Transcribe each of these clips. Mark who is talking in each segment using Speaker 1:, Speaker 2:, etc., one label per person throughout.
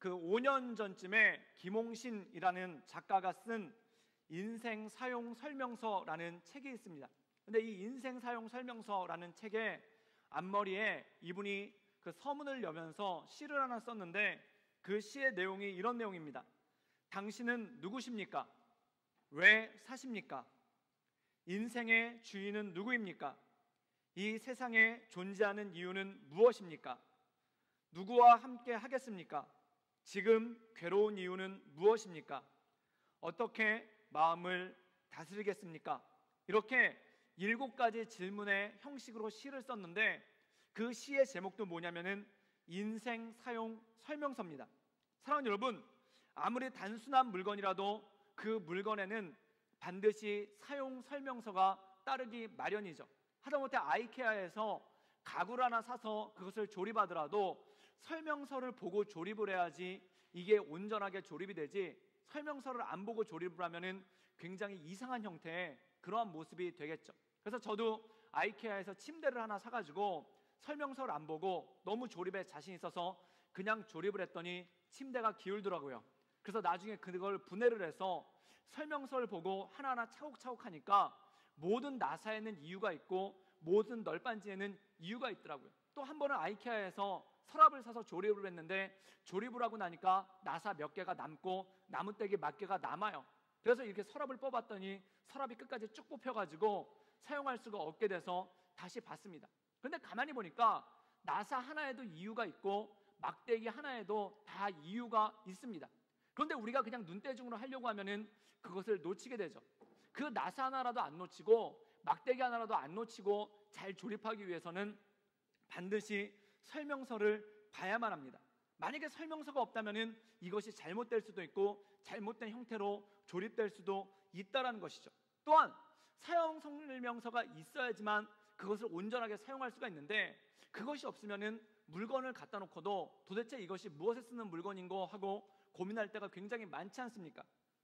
Speaker 1: 그 5년 전쯤에 김홍신이라는 작가가 쓴 인생 사용 설명서라는 책이 있습니다. 근데 이 인생 사용 설명서라는 책의 앞머리에 이분이 그 서문을 여면서 시를 하나 썼는데 그 시의 내용이 이런 내용입니다. 당신은 누구십니까? 왜 사십니까? 인생의 주인은 누구입니까? 이 세상에 존재하는 이유는 무엇입니까? 누구와 함께 하겠습니까? 지금 괴로운 이유는 무엇입니까? 어떻게 마음을 다스리겠습니까? 이렇게 7가지 질문의 형식으로 시를 썼는데 그 시의 제목도 뭐냐면은 인생 사용 설명서입니다. 사랑하는 여러분, 아무리 단순한 물건이라도 그 물건에는 반드시 사용 설명서가 따르기 마련이죠. 하다못해 아이케아에서 가구를 하나 사서 그것을 조립하더라도 설명서를 보고 조립을 해야지 이게 온전하게 조립이 되지, 설명서를 안 보고 조립을 하면은 굉장히 이상한 형태의 그러한 모습이 되겠죠. 그래서 저도 아이케아에서 침대를 하나 사가지고 설명서를 안 보고 너무 조립에 자신 있어서 그냥 조립을 했더니 침대가 기울더라고요. 그래서 나중에 그걸 분해를 해서 설명서를 보고 하나하나 차곡차곡 하니까 모든 나사에는 이유가 있고 모든 널빤지에는 이유가 있더라고요. 또 한 번은 아이케아에서 서랍을 사서 조립을 했는데 조립을 하고 나니까 나사 몇 개가 남고 나무떼기 몇 개가 남아요. 그래서 이렇게 서랍을 뽑았더니 서랍이 끝까지 쭉 뽑혀가지고 사용할 수가 없게 돼서 다시 봤습니다. 그런데 가만히 보니까 나사 하나에도 이유가 있고 막대기 하나에도 다 이유가 있습니다. 그런데 우리가 그냥 눈대중으로 하려고 하면은 그것을 놓치게 되죠. 그 나사 하나라도 안 놓치고 막대기 하나라도 안 놓치고 잘 조립하기 위해서는 반드시 설명서를 봐야만 합니다. 만약에 설명서가 없다면은 이것이 잘못될 수도 있고 잘못된 형태로 조립될 수도 있다라는 것이죠. 또한 사용 설명서가 있어야지만 그것을 온전하게 사용할 수가 있는데 그것이 없으면은 물건을 갖다 놓고도 도대체 이것이 무엇에 쓰는 물건인고 하고 고민할 때가 굉장히 많지 않습니까?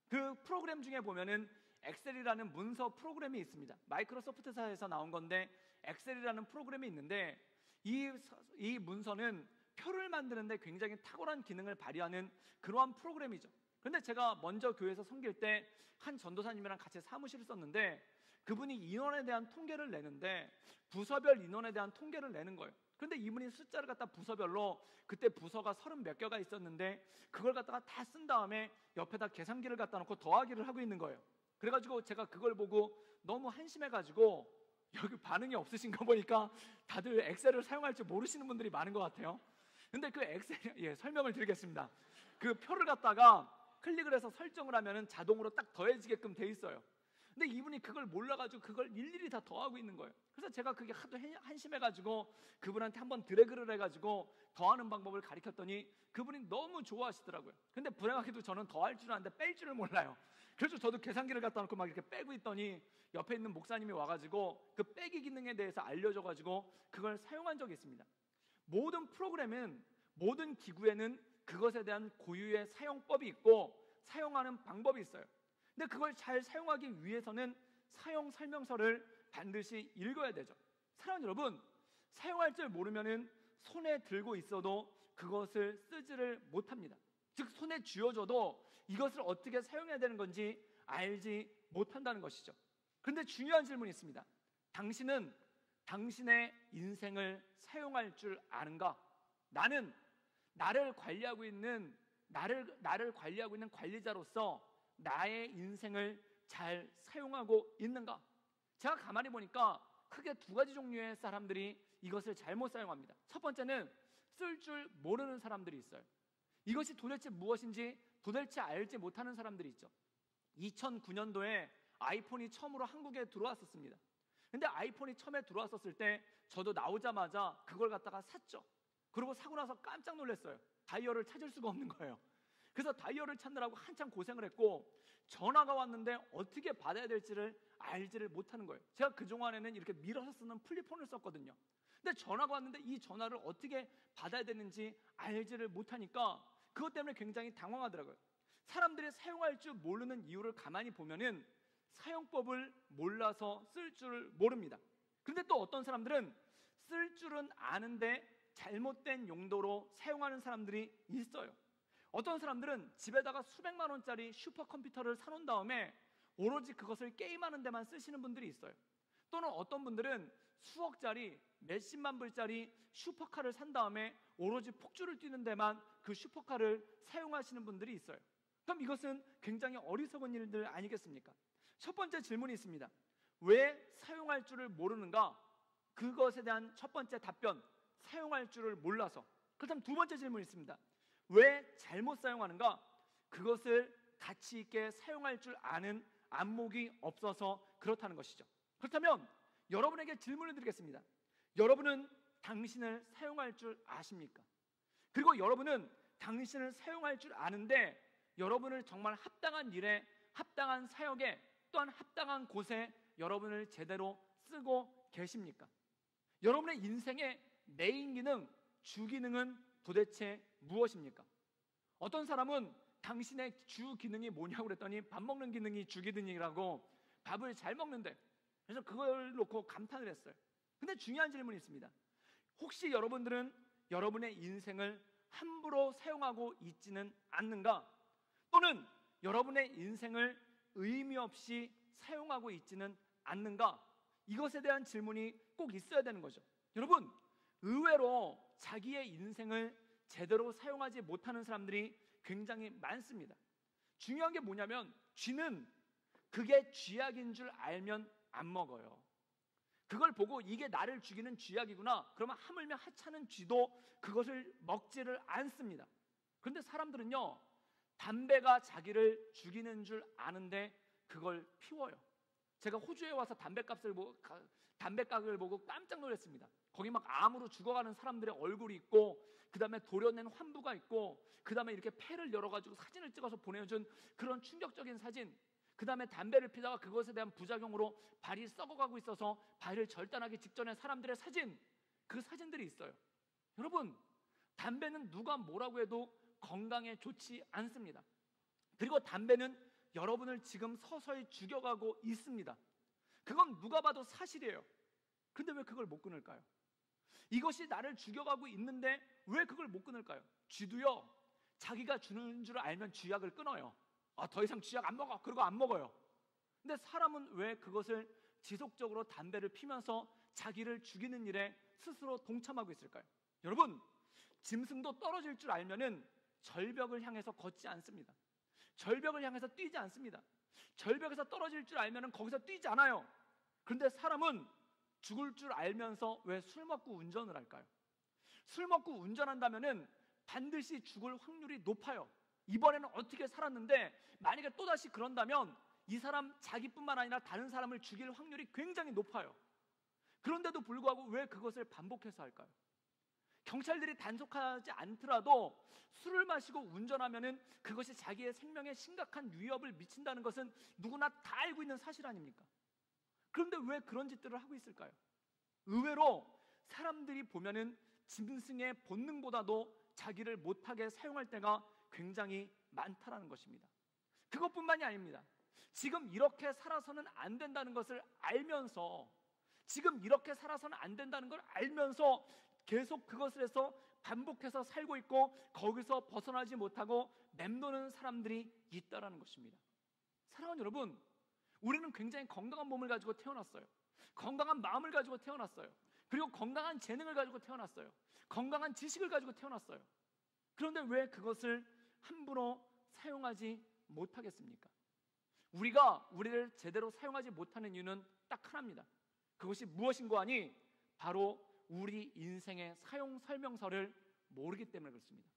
Speaker 1: 그 프로그램 중에 보면은 엑셀이라는 문서 프로그램이 있습니다. 마이크로소프트사에서 나온 건데 엑셀이라는 프로그램이 있는데 이 문서는 표를 만드는데 굉장히 탁월한 기능을 발휘하는 그러한 프로그램이죠. 그런데 제가 먼저 교회에서 섬길 때 한 전도사님이랑 같이 사무실을 썼는데 그분이 인원에 대한 통계를 내는데 부서별 인원에 대한 통계를 내는 거예요. 그런데 이분이 숫자를 갖다 부서별로 그때 부서가 30 몇 개가 있었는데 그걸 갖다가 다 쓴 다음에 옆에다 계산기를 갖다 놓고 더하기를 하고 있는 거예요. 그래가지고 제가 그걸 보고 너무 한심해가지고 여기 반응이 없으신 거 보니까 다들 엑셀을 사용할 줄 모르시는 분들이 많은 것 같아요. 근데 그 엑셀, 설명을 드리겠습니다. 그 표를 갖다가 클릭을 해서 설정을 하면은 자동으로 딱 더해지게끔 돼 있어요. 근데 이분이 그걸 몰라가지고 그걸 일일이 다 더하고 있는 거예요. 그래서 제가 그게 하도 한심해가지고 그분한테 한번 드래그를 해가지고 더하는 방법을 가르쳤더니 그분이 너무 좋아하시더라고요. 근데 불행하게도 저는 더할 줄 아는데 뺄 줄을 몰라요. 그래서 저도 계산기를 갖다 놓고 막 이렇게 빼고 있더니 옆에 있는 목사님이 와가지고 그 빼기 기능에 대해서 알려줘가지고 그걸 사용한 적이 있습니다. 모든 프로그램은, 모든 기구에는 그것에 대한 고유의 사용법이 있고 사용하는 방법이 있어요. 근데 그걸 잘 사용하기 위해서는 사용 설명서를 반드시 읽어야 되죠. 사랑하는 여러분, 사용할 줄 모르면은 손에 들고 있어도 그것을 쓰지를 못합니다. 즉 손에 쥐어줘도 이것을 어떻게 사용해야 되는 건지 알지 못한다는 것이죠. 그런데 중요한 질문이 있습니다. 당신은 당신의 인생을 사용할 줄 아는가? 나는 나를 관리하고 있는 관리자로서 나의 인생을 잘 사용하고 있는가? 제가 가만히 보니까 크게 2가지 종류의 사람들이 이것을 잘못 사용합니다. 첫 번째는 쓸 줄 모르는 사람들이 있어요. 이것이 도대체 무엇인지 도대체 알지 못하는 사람들이 있죠. 2009년도에 아이폰이 처음으로 한국에 들어왔었습니다. 근데 아이폰이 처음에 들어왔었을 때 저도 나오자마자 그걸 갖다가 샀죠. 그리고 사고 나서 깜짝 놀랐어요. 다이얼을 찾을 수가 없는 거예요. 그래서 다이얼을 찾느라고 한참 고생을 했고 전화가 왔는데 어떻게 받아야 될지를 알지를 못하는 거예요. 제가 그동안에는 이렇게 밀어서 쓰는 플립폰을 썼거든요. 근데 전화가 왔는데 이 전화를 어떻게 받아야 되는지 알지를 못하니까 그것 때문에 굉장히 당황하더라고요. 사람들이 사용할 줄 모르는 이유를 가만히 보면은 사용법을 몰라서 쓸 줄을 모릅니다. 그런데 또 어떤 사람들은 쓸 줄은 아는데 잘못된 용도로 사용하는 사람들이 있어요. 어떤 사람들은 집에다가 수백만 원짜리 슈퍼컴퓨터를 사놓은 다음에 오로지 그것을 게임하는 데만 쓰시는 분들이 있어요. 또는 어떤 분들은 수억짜리 몇십만 불짜리 슈퍼카를 산 다음에 오로지 폭주를 뛰는 데만 그 슈퍼카를 사용하시는 분들이 있어요. 그럼 이것은 굉장히 어리석은 일들 아니겠습니까? 첫 번째 질문이 있습니다. 왜 사용할 줄을 모르는가? 그것에 대한 첫 번째 답변, 사용할 줄을 몰라서. 그렇다면 두 번째 질문이 있습니다. 왜 잘못 사용하는가? 그것을 가치 있게 사용할 줄 아는 안목이 없어서 그렇다는 것이죠. 그렇다면 여러분에게 질문을 드리겠습니다. 여러분은 당신을 사용할 줄 아십니까? 그리고 여러분은 당신을 사용할 줄 아는데 여러분을 정말 합당한 일에, 합당한 사역에, 또한 합당한 곳에 여러분을 제대로 쓰고 계십니까? 여러분의 인생의 메인 기능, 주 기능은 도대체 무엇입니까? 어떤 사람은 당신의 주 기능이 뭐냐고 그랬더니 밥 먹는 기능이 주 기능이라고, 밥을 잘 먹는데, 그래서 그걸 놓고 감탄을 했어요. 근데 중요한 질문이 있습니다. 혹시 여러분들은 여러분의 인생을 함부로 사용하고 있지는 않는가? 또는 여러분의 인생을 의미 없이 사용하고 있지는 않는가? 이것에 대한 질문이 꼭 있어야 되는 거죠. 여러분, 의외로 자기의 인생을 제대로 사용하지 못하는 사람들이 굉장히 많습니다. 중요한 게 뭐냐면, 쥐는 그게 쥐약인 줄 알면 안 먹어요. 그걸 보고 이게 나를 죽이는 쥐약이구나, 그러면 하물며 하찮은 쥐도 그것을 먹지를 않습니다. 그런데 사람들은요, 담배가 자기를 죽이는 줄 아는데 그걸 피워요. 제가 호주에 와서 담배값을 담배가격을 보고 깜짝 놀랐습니다. 거기 막 암으로 죽어가는 사람들의 얼굴이 있고, 그 다음에 도려낸 환부가 있고, 그 다음에 이렇게 폐를 열어가지고 사진을 찍어서 보내준 그런 충격적인 사진, 그 다음에 담배를 피다가 그것에 대한 부작용으로 발이 썩어가고 있어서 발을 절단하기 직전의 사람들의 사진, 그 사진들이 있어요. 여러분, 담배는 누가 뭐라고 해도 건강에 좋지 않습니다. 그리고 담배는 여러분을 지금 서서히 죽여가고 있습니다. 그건 누가 봐도 사실이에요. 근데 왜 그걸 못 끊을까요? 이것이 나를 죽여가고 있는데 왜 그걸 못 끊을까요? 쥐도요, 자기가 주는 줄 알면 쥐약을 끊어요. 더 이상 쥐약 안 먹어. 그리고 안 먹어요. 근데 사람은 왜 그것을 지속적으로 담배를 피면서 자기를 죽이는 일에 스스로 동참하고 있을까요? 여러분, 짐승도 떨어질 줄 알면은 절벽을 향해서 걷지 않습니다. 절벽을 향해서 뛰지 않습니다. 절벽에서 떨어질 줄 알면은 거기서 뛰지 않아요. 그런데 사람은 죽을 줄 알면서 왜 술 먹고 운전을 할까요? 술 먹고 운전한다면은 반드시 죽을 확률이 높아요. 이번에는 어떻게 살았는데 만약에 또다시 그런다면 이 사람 자기뿐만 아니라 다른 사람을 죽일 확률이 굉장히 높아요. 그런데도 불구하고 왜 그것을 반복해서 할까요? 경찰들이 단속하지 않더라도 술을 마시고 운전하면은 그것이 자기의 생명에 심각한 위협을 미친다는 것은 누구나 다 알고 있는 사실 아닙니까? 그런데 왜 그런 짓들을 하고 있을까요? 의외로 사람들이 보면은 짐승의 본능보다도 자기를 못하게 사용할 때가 굉장히 많다라는 것입니다. 그것뿐만이 아닙니다. 지금 이렇게 살아서는 안 된다는 것을 알면서, 지금 이렇게 살아서는 안 된다는 걸 알면서 계속 그것을 해서 반복해서 살고 있고, 거기서 벗어나지 못하고 맴도는 사람들이 있다라는 것입니다. 사랑하는 여러분, 우리는 굉장히 건강한 몸을 가지고 태어났어요. 건강한 마음을 가지고 태어났어요. 그리고 건강한 재능을 가지고 태어났어요. 건강한 지식을 가지고 태어났어요. 그런데 왜 그것을 함부로 사용하지 못하겠습니까? 우리가 우리를 제대로 사용하지 못하는 이유는 딱 하나입니다. 그것이 무엇인고 하니 바로 우리 인생의 사용 설명서를 모르기 때문에 그렇습니다.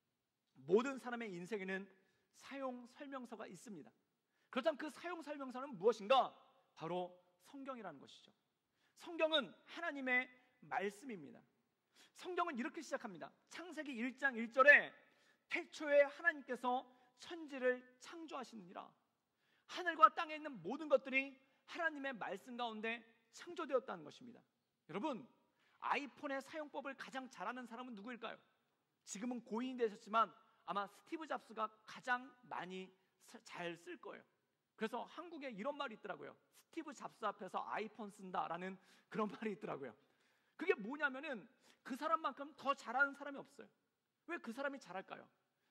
Speaker 1: 모든 사람의 인생에는 사용 설명서가 있습니다. 그렇다면 그 사용 설명서는 무엇인가? 바로 성경이라는 것이죠. 성경은 하나님의 말씀입니다. 성경은 이렇게 시작합니다. 창세기 1장 1절에 태초에 하나님께서 천지를 창조하시느니라. 하늘과 땅에 있는 모든 것들이 하나님의 말씀 가운데 창조되었다는 것입니다. 여러분, 아이폰의 사용법을 가장 잘하는 사람은 누구일까요? 지금은 고인이 되셨지만 아마 스티브 잡스가 가장 많이 잘 쓸 거예요. 그래서 한국에 이런 말이 있더라고요. 스티브 잡스 앞에서 아이폰 쓴다라는 그런 말이 있더라고요. 그게 뭐냐면은 그 사람만큼 더 잘하는 사람이 없어요. 왜 그 사람이 잘할까요?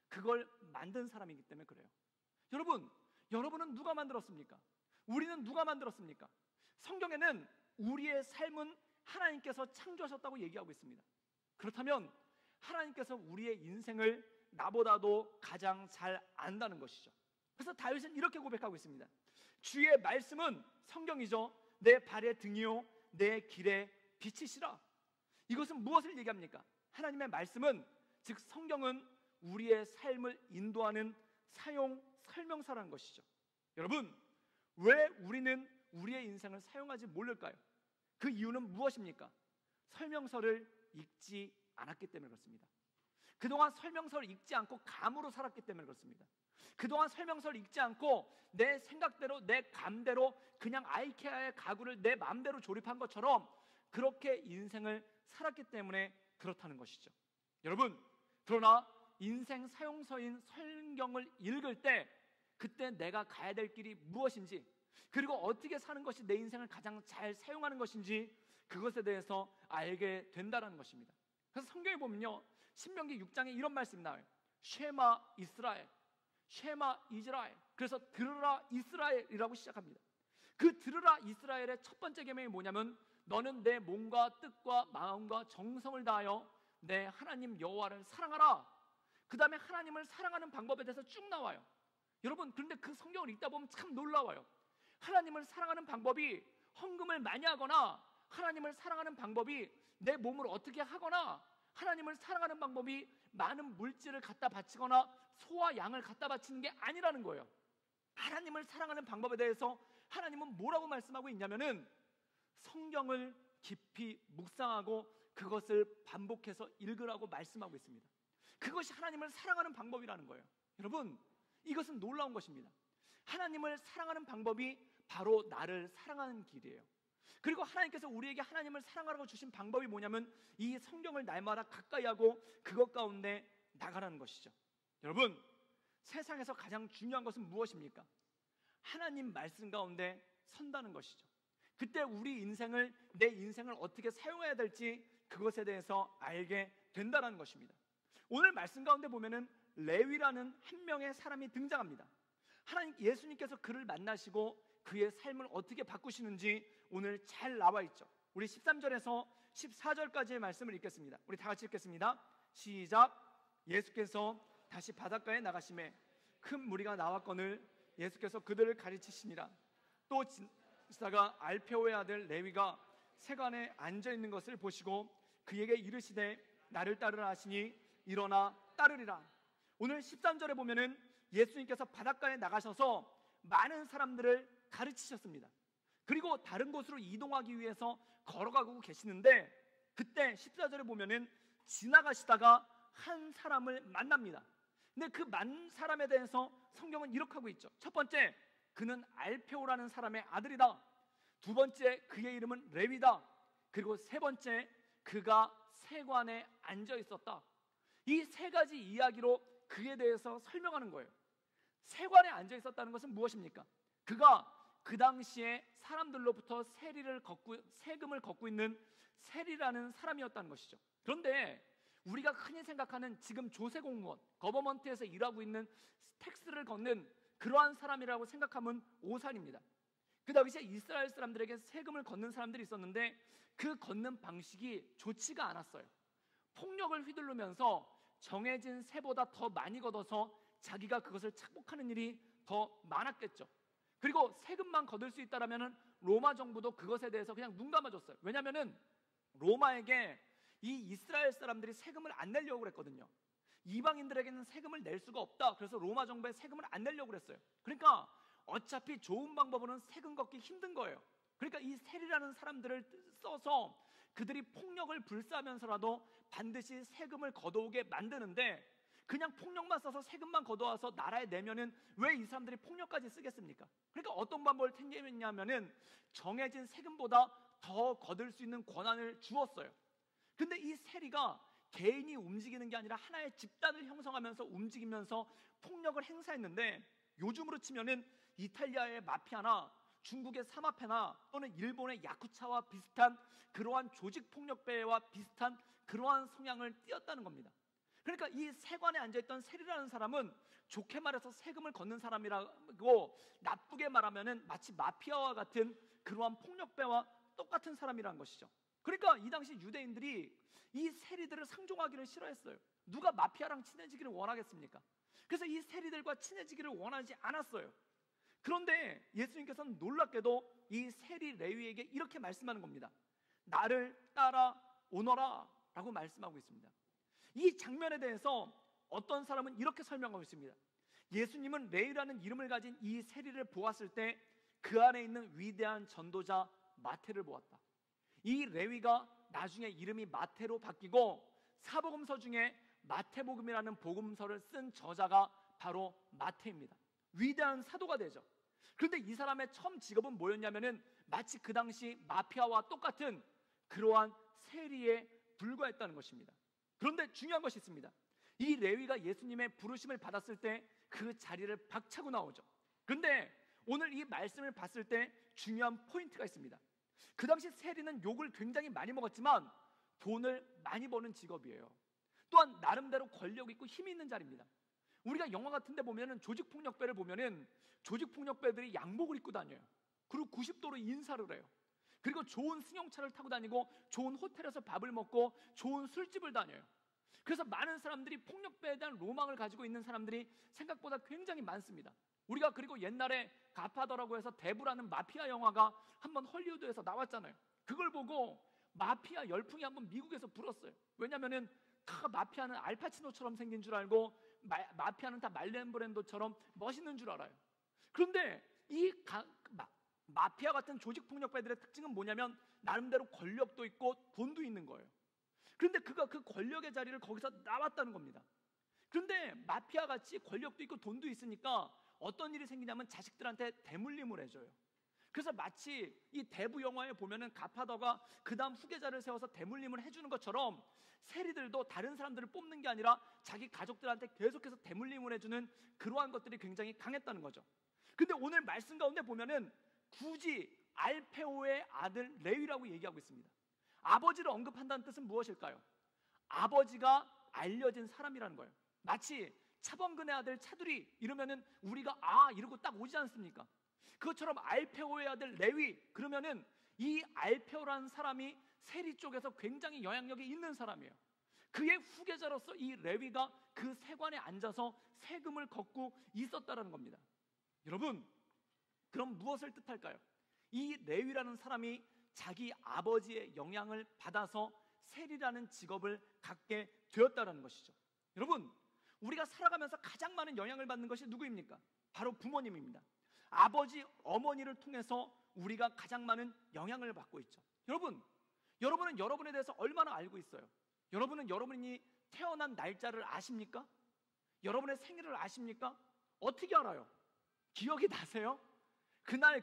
Speaker 1: 그걸 만든 사람이기 때문에 그래요. 여러분은 누가 만들었습니까? 우리는 누가 만들었습니까? 성경에는 우리의 삶은 하나님께서 창조하셨다고 얘기하고 있습니다. 그렇다면 하나님께서 우리의 인생을 나보다도 가장 잘 안다는 것이죠. 그래서 다윗은 이렇게 고백하고 있습니다. 주의 말씀은 성경이죠. 내 발의 등이요 내 길의 빛이시라. 이것은 무엇을 얘기합니까? 하나님의 말씀은, 즉 성경은 우리의 삶을 인도하는 사용 설명서라는 것이죠. 여러분, 왜 우리는 우리의 인생을 사용하지 모를까요? 그 이유는 무엇입니까? 설명서를 읽지 않았기 때문에 그렇습니다. 그동안 설명서를 읽지 않고 감으로 살았기 때문에 그렇습니다. 그동안 설명서를 읽지 않고 내 생각대로 내 감대로 그냥 아이케아의 가구를 내 마음대로 조립한 것처럼 그렇게 인생을 살았기 때문에 그렇다는 것이죠. 여러분, 그러나 인생 사용서인 성경을 읽을 때 그때 내가 가야 될 길이 무엇인지, 그리고 어떻게 사는 것이 내 인생을 가장 잘 사용하는 것인지, 그것에 대해서 알게 된다는 것입니다. 그래서 성경에 보면요, 신명기 6장에 이런 말씀이 나와요. 쉐마 이스라엘, 쉐마 이스라엘. 그래서 들으라 이스라엘이라고 시작합니다. 그 들으라 이스라엘의 첫 번째 계명이 뭐냐면, 너는 내 몸과 뜻과 마음과 정성을 다하여 내 하나님 여호와를 사랑하라. 그 다음에 하나님을 사랑하는 방법에 대해서 쭉 나와요. 여러분, 그런데 그 성경을 읽다 보면 참 놀라워요. 하나님을 사랑하는 방법이 헌금을 많이 하거나, 하나님을 사랑하는 방법이 내 몸을 어떻게 하거나, 하나님을 사랑하는 방법이 많은 물질을 갖다 바치거나 소와 양을 갖다 바치는 게 아니라는 거예요. 하나님을 사랑하는 방법에 대해서 하나님은 뭐라고 말씀하고 있냐면은, 성경을 깊이 묵상하고 그것을 반복해서 읽으라고 말씀하고 있습니다. 그것이 하나님을 사랑하는 방법이라는 거예요. 여러분, 이것은 놀라운 것입니다. 하나님을 사랑하는 방법이 바로 나를 사랑하는 길이에요. 그리고 하나님께서 우리에게 하나님을 사랑하라고 주신 방법이 뭐냐면, 이 성경을 날마다 가까이 하고 그것 가운데 나가라는 것이죠. 여러분, 세상에서 가장 중요한 것은 무엇입니까? 하나님 말씀 가운데 선다는 것이죠. 그때 우리 인생을, 내 인생을 어떻게 사용해야 될지 그것에 대해서 알게 된다는 것입니다. 오늘 말씀 가운데 보면은 레위라는 한 명의 사람이 등장합니다. 하나님, 예수님께서 그를 만나시고 그의 삶을 어떻게 바꾸시는지 오늘 잘 나와 있죠. 우리 13절에서 14절까지의 말씀을 읽겠습니다. 우리 다 같이 읽겠습니다. 시작. 예수께서 다시 바닷가에 나가심에 큰 무리가 나왔거늘 예수께서 그들을 가르치시니라. 또 지사가 알페오의 아들 레위가 세관에 앉아 있는 것을 보시고 그에게 이르시되 나를 따르라 하시니 일어나 따르리라. 오늘 13절에 보면은 예수님께서 바닷가에 나가셔서 많은 사람들을 가르치셨습니다. 그리고 다른 곳으로 이동하기 위해서 걸어가고 계시는데, 그때 14절에 보면은 지나가시다가 한 사람을 만납니다. 근데 그 만 사람에 대해서 성경은 이렇게 하고 있죠. 첫 번째, 그는 알페오라는 사람의 아들이다. 두 번째, 그의 이름은 레위다. 그리고 세 번째, 그가 세관에 앉아 있었다. 이 세 가지 이야기로 그에 대해서 설명하는 거예요. 세관에 앉아 있었다는 것은 무엇입니까? 그가 그 당시에 사람들로부터 세금을 걷고 있는 세리라는 사람이었다는 것이죠. 그런데 우리가 흔히 생각하는 지금 조세 공무원, 거버먼트에서 일하고 있는 텍스를 걷는 그러한 사람이라고 생각하면 오산입니다. 그 당시에 이스라엘 사람들에게 세금을 걷는 사람들이 있었는데 그 걷는 방식이 좋지가 않았어요. 폭력을 휘두르면서 정해진 세보다 더 많이 걷어서 자기가 그것을 착복하는 일이 더 많았겠죠. 그리고 세금만 거둘 수 있다라면은 로마 정부도 그것에 대해서 그냥 눈 감아줬어요. 왜냐하면은 로마에게 이 이스라엘 사람들이 세금을 안 내려고 그랬거든요. 이방인들에게는 세금을 낼 수가 없다. 그래서 로마 정부에 세금을 안 내려고 그랬어요. 그러니까 어차피 좋은 방법으로는 세금 걷기 힘든 거예요. 그러니까 이 세리라는 사람들을 써서 그들이 폭력을 불사하면서라도 반드시 세금을 걷어오게 만드는데, 그냥 폭력만 써서 세금만 걷어와서 나라에 내면은 왜 이 사람들이 폭력까지 쓰겠습니까? 그러니까 어떤 방법을 택했냐면은 정해진 세금보다 더 거둘 수 있는 권한을 주었어요. 근데 이 세리가 개인이 움직이는 게 아니라 하나의 집단을 형성하면서 움직이면서 폭력을 행사했는데, 요즘으로 치면은 이탈리아의 마피아나 중국의 사마페나 또는 일본의 야쿠자와 비슷한 그러한 조직 폭력배와 비슷한 그러한 성향을 띠었다는 겁니다. 그러니까 이 세관에 앉아있던 세리라는 사람은 좋게 말해서 세금을 걷는 사람이라고, 나쁘게 말하면은 마치 마피아와 같은 그러한 폭력배와 똑같은 사람이라는 것이죠. 그러니까 이 당시 유대인들이 이 세리들을 상종하기를 싫어했어요. 누가 마피아랑 친해지기를 원하겠습니까? 그래서 이 세리들과 친해지기를 원하지 않았어요. 그런데 예수님께서는 놀랍게도 이 세리 레위에게 이렇게 말씀하는 겁니다. 나를 따라오너라 라고 말씀하고 있습니다. 이 장면에 대해서 어떤 사람은 이렇게 설명하고 있습니다. 예수님은 레위라는 이름을 가진 이 세리를 보았을 때 그 안에 있는 위대한 전도자 마태를 보았다. 이 레위가 나중에 이름이 마태로 바뀌고 사복음서 중에 마태복음이라는 복음서를 쓴 저자가 바로 마태입니다. 위대한 사도가 되죠. 그런데 이 사람의 처음 직업은 뭐였냐면은 마치 그 당시 마피아와 똑같은 그러한 세리에 불과했다는 것입니다. 그런데 중요한 것이 있습니다. 이 레위가 예수님의 부르심을 받았을 때 그 자리를 박차고 나오죠. 그런데 오늘 이 말씀을 봤을 때 중요한 포인트가 있습니다. 그 당시 세리는 욕을 굉장히 많이 먹었지만 돈을 많이 버는 직업이에요. 또한 나름대로 권력 있고 힘이 있는 자리입니다. 우리가 영화 같은 데 보면은 조직폭력배를 보면은 조직폭력배들이 양복을 입고 다녀요. 그리고 90도로 인사를 해요. 그리고 좋은 승용차를 타고 다니고 좋은 호텔에서 밥을 먹고 좋은 술집을 다녀요. 그래서 많은 사람들이 폭력배에 대한 로망을 가지고 있는 사람들이 생각보다 굉장히 많습니다. 우리가 그리고 옛날에 갓파더라고 해서 데브라는 마피아 영화가 한번 헐리우드에서 나왔잖아요. 그걸 보고 마피아 열풍이 한번 미국에서 불었어요. 왜냐면은 다 마피아는 알파치노처럼 생긴 줄 알고 마피아는 다 말렌 브랜도처럼 멋있는 줄 알아요. 그런데 이 마피아 같은 조직폭력배들의 특징은 뭐냐면 나름대로 권력도 있고 돈도 있는 거예요. 그런데 그가 그 권력의 자리를 거기서 나왔다는 겁니다. 그런데 마피아같이 권력도 있고 돈도 있으니까 어떤 일이 생기냐면 자식들한테 대물림을 해줘요. 그래서 마치 이 대부 영화에 보면은 갓파더가 그 다음 후계자를 세워서 대물림을 해주는 것처럼 세리들도 다른 사람들을 뽑는 게 아니라 자기 가족들한테 계속해서 대물림을 해주는 그러한 것들이 굉장히 강했다는 거죠. 근데 오늘 말씀 가운데 보면은 굳이 알페오의 아들 레위라고 얘기하고 있습니다. 아버지를 언급한다는 뜻은 무엇일까요? 아버지가 알려진 사람이라는 거예요. 마치 차범근의 아들 차두리 이러면은 우리가 이러고 딱 오지 않습니까? 그것처럼 알페오의 아들 레위 그러면은 이 알페오라는 사람이 세리 쪽에서 굉장히 영향력이 있는 사람이에요. 그의 후계자로서 이 레위가 그 세관에 앉아서 세금을 걷고 있었다는 겁니다. 여러분, 그럼 무엇을 뜻할까요? 이 레위라는 사람이 자기 아버지의 영향을 받아서 세리라는 직업을 갖게 되었다는 것이죠. 여러분, 우리가 살아가면서 가장 많은 영향을 받는 것이 누구입니까? 바로 부모님입니다. 아버지, 어머니를 통해서 우리가 가장 많은 영향을 받고 있죠. 여러분은 여러분에 대해서 얼마나 알고 있어요? 여러분은 여러분이 태어난 날짜를 아십니까? 여러분의 생일을 아십니까? 어떻게 알아요? 기억이 나세요? 그날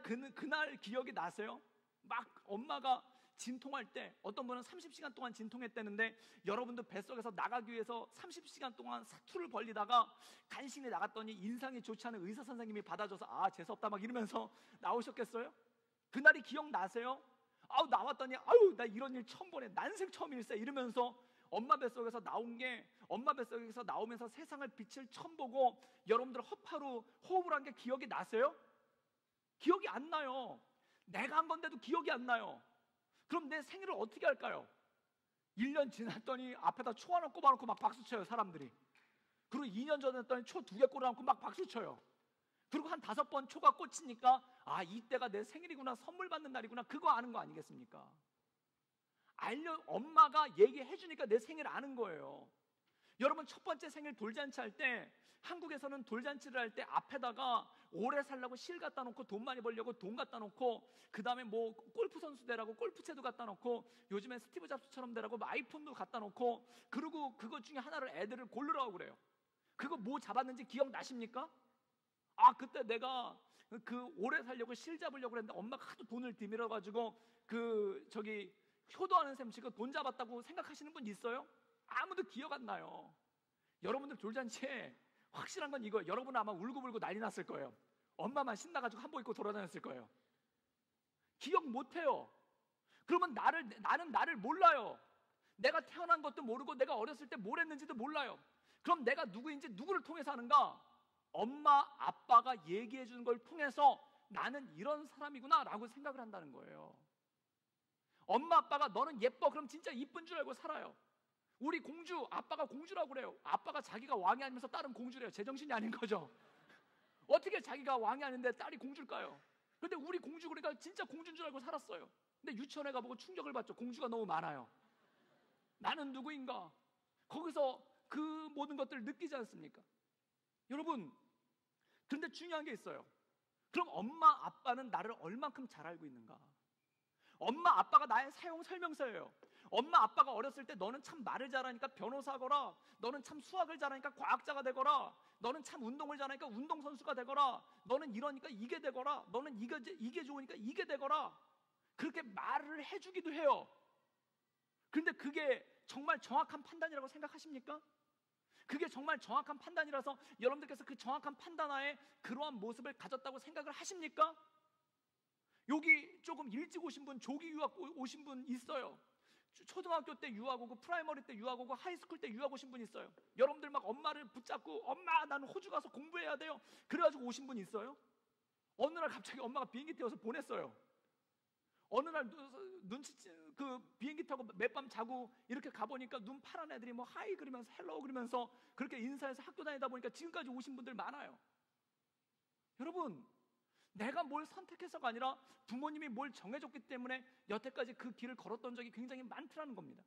Speaker 1: 기억이 나세요? 막 엄마가 진통할 때 어떤 분은 30시간 동안 진통했다는데 여러분도 뱃속에서 나가기 위해서 30시간 동안 사투를 벌리다가 간신히 나갔더니 인상이 좋지 않은 의사 선생님이 받아줘서 재수없다 막 이러면서 나오셨겠어요? 그날이 기억나세요? 나왔더니 나 이런 일 처음 보네, 난생 처음일세 이러면서 엄마 뱃속에서 나오면서 세상을 빛을 처음 보고 여러분들 허파로 호흡을 한 게 기억이 나세요? 기억이 안 나요. 내가 한 건데도 기억이 안 나요. 그럼 내 생일을 어떻게 할까요? 1년 지났더니 앞에다 초 하나 꼽아놓고 막 박수 쳐요, 사람들이. 그리고 2년 전에 했더니 초 2개 꽂아놓고 막 박수 쳐요. 그리고 한 5번 초가 꽂히니까 이때가 내 생일이구나, 선물 받는 날이구나, 그거 아는 거 아니겠습니까? 엄마가 얘기해 주니까 내 생일 아는 거예요. 여러분, 첫 번째 생일 돌잔치 할 때 한국에서는 돌잔치를 할 때 앞에다가 오래 살라고 실 갖다 놓고 돈 많이 벌려고 돈 갖다 놓고 그 다음에 뭐 골프 선수 되라고 골프채도 갖다 놓고 요즘엔 스티브 잡스처럼 되라고 뭐 아이폰도 갖다 놓고 그리고 그것 중에 하나를 애들을 고르라고 그래요. 그거 뭐 잡았는지 기억나십니까? 그때 내가 그 오래 살려고 실 잡으려고 그랬는데 엄마가 하도 돈을 디밀어 가지고 효도하는 셈 치고 돈 잡았다고 생각하시는 분 있어요? 아무도 기억 안 나요. 여러분들 돌잔치에 확실한 건 이거예요. 여러분은 아마 울고불고 난리 났을 거예요. 엄마만 신나가지고 한복 입고 돌아다녔을 거예요. 기억 못해요. 그러면 나는 나를 몰라요. 내가 태어난 것도 모르고 내가 어렸을 때 뭘 했는지도 몰라요. 그럼 내가 누구인지 누구를 통해서 아는가? 엄마, 아빠가 얘기해 주는 걸 통해서 나는 이런 사람이구나 라고 생각을 한다는 거예요. 엄마, 아빠가 너는 예뻐, 그럼 진짜 이쁜 줄 알고 살아요. 우리 공주, 아빠가 공주라고 그래요. 아빠가 자기가 왕이 아니면서 딸은 공주래요. 제정신이 아닌 거죠. 어떻게 자기가 왕이 아닌데 딸이 공주일까요? 근데 우리 공주, 그러니까 진짜 공주인 줄 알고 살았어요. 근데 유치원에 가보고 충격을 받죠. 공주가 너무 많아요. 나는 누구인가? 거기서 그 모든 것들을 느끼지 않습니까? 여러분, 근데 중요한 게 있어요. 그럼 엄마, 아빠는 나를 얼만큼 잘 알고 있는가? 엄마, 아빠가 나의 사용 설명서예요. 엄마, 아빠가 어렸을 때 너는 참 말을 잘하니까 변호사거라, 너는 참 수학을 잘하니까 과학자가 되거라, 너는 참 운동을 잘하니까 운동선수가 되거라, 너는 이러니까 이게 되거라, 너는 이게 좋으니까 이게 되거라, 그렇게 말을 해주기도 해요. 그런데 그게 정말 정확한 판단이라고 생각하십니까? 그게 정말 정확한 판단이라서 여러분들께서 그 정확한 판단하에 그러한 모습을 가졌다고 생각을 하십니까? 여기 조금 일찍 오신 분, 조기 유학 오신 분 있어요. 초등학교 때 유학 오고, 프라이머리 때 유학 오고, 하이스쿨 때 유학 오신 분 있어요. 여러분들 막 엄마를 붙잡고, 엄마 나는 호주 가서 공부해야 돼요, 그래가지고 오신 분 있어요. 어느 날 갑자기 엄마가 비행기 태워서 보냈어요. 어느 날 그 비행기 타고 몇 밤 자고 이렇게 가보니까 눈 파란 애들이 뭐 하이 그러면서 헬로우 그러면서 그렇게 인사해서 학교 다니다 보니까 지금까지 오신 분들 많아요. 여러분, 내가 뭘 선택해서가 아니라 부모님이 뭘 정해줬기 때문에 여태까지 그 길을 걸었던 적이 굉장히 많더라는 겁니다.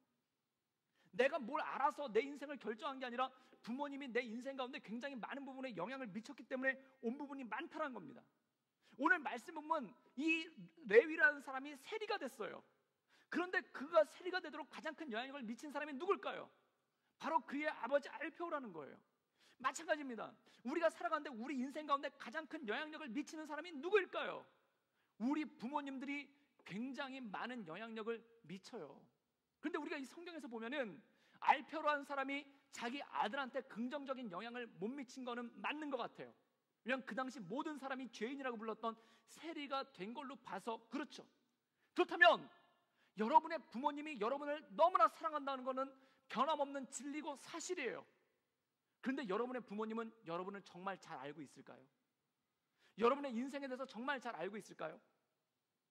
Speaker 1: 내가 뭘 알아서 내 인생을 결정한 게 아니라 부모님이 내 인생 가운데 굉장히 많은 부분에 영향을 미쳤기 때문에 온 부분이 많다는 겁니다. 오늘 말씀 보면 이 레위라는 사람이 세리가 됐어요. 그런데 그가 세리가 되도록 가장 큰 영향력을 미친 사람이 누굴까요? 바로 그의 아버지 알페오라는 거예요. 마찬가지입니다. 우리가 살아가는데 우리 인생 가운데 가장 큰 영향력을 미치는 사람이 누구일까요? 우리 부모님들이 굉장히 많은 영향력을 미쳐요. 그런데 우리가 이 성경에서 보면은 알페오라는 사람이 자기 아들한테 긍정적인 영향을 못 미친 거는 맞는 것 같아요. 왜냐하면 그 당시 모든 사람이 죄인이라고 불렀던 세리가 된 걸로 봐서 그렇죠. 그렇다면 여러분의 부모님이 여러분을 너무나 사랑한다는 것은 변함없는 진리고 사실이에요. 그런데 여러분의 부모님은 여러분을 정말 잘 알고 있을까요? 여러분의 인생에 대해서 정말 잘 알고 있을까요?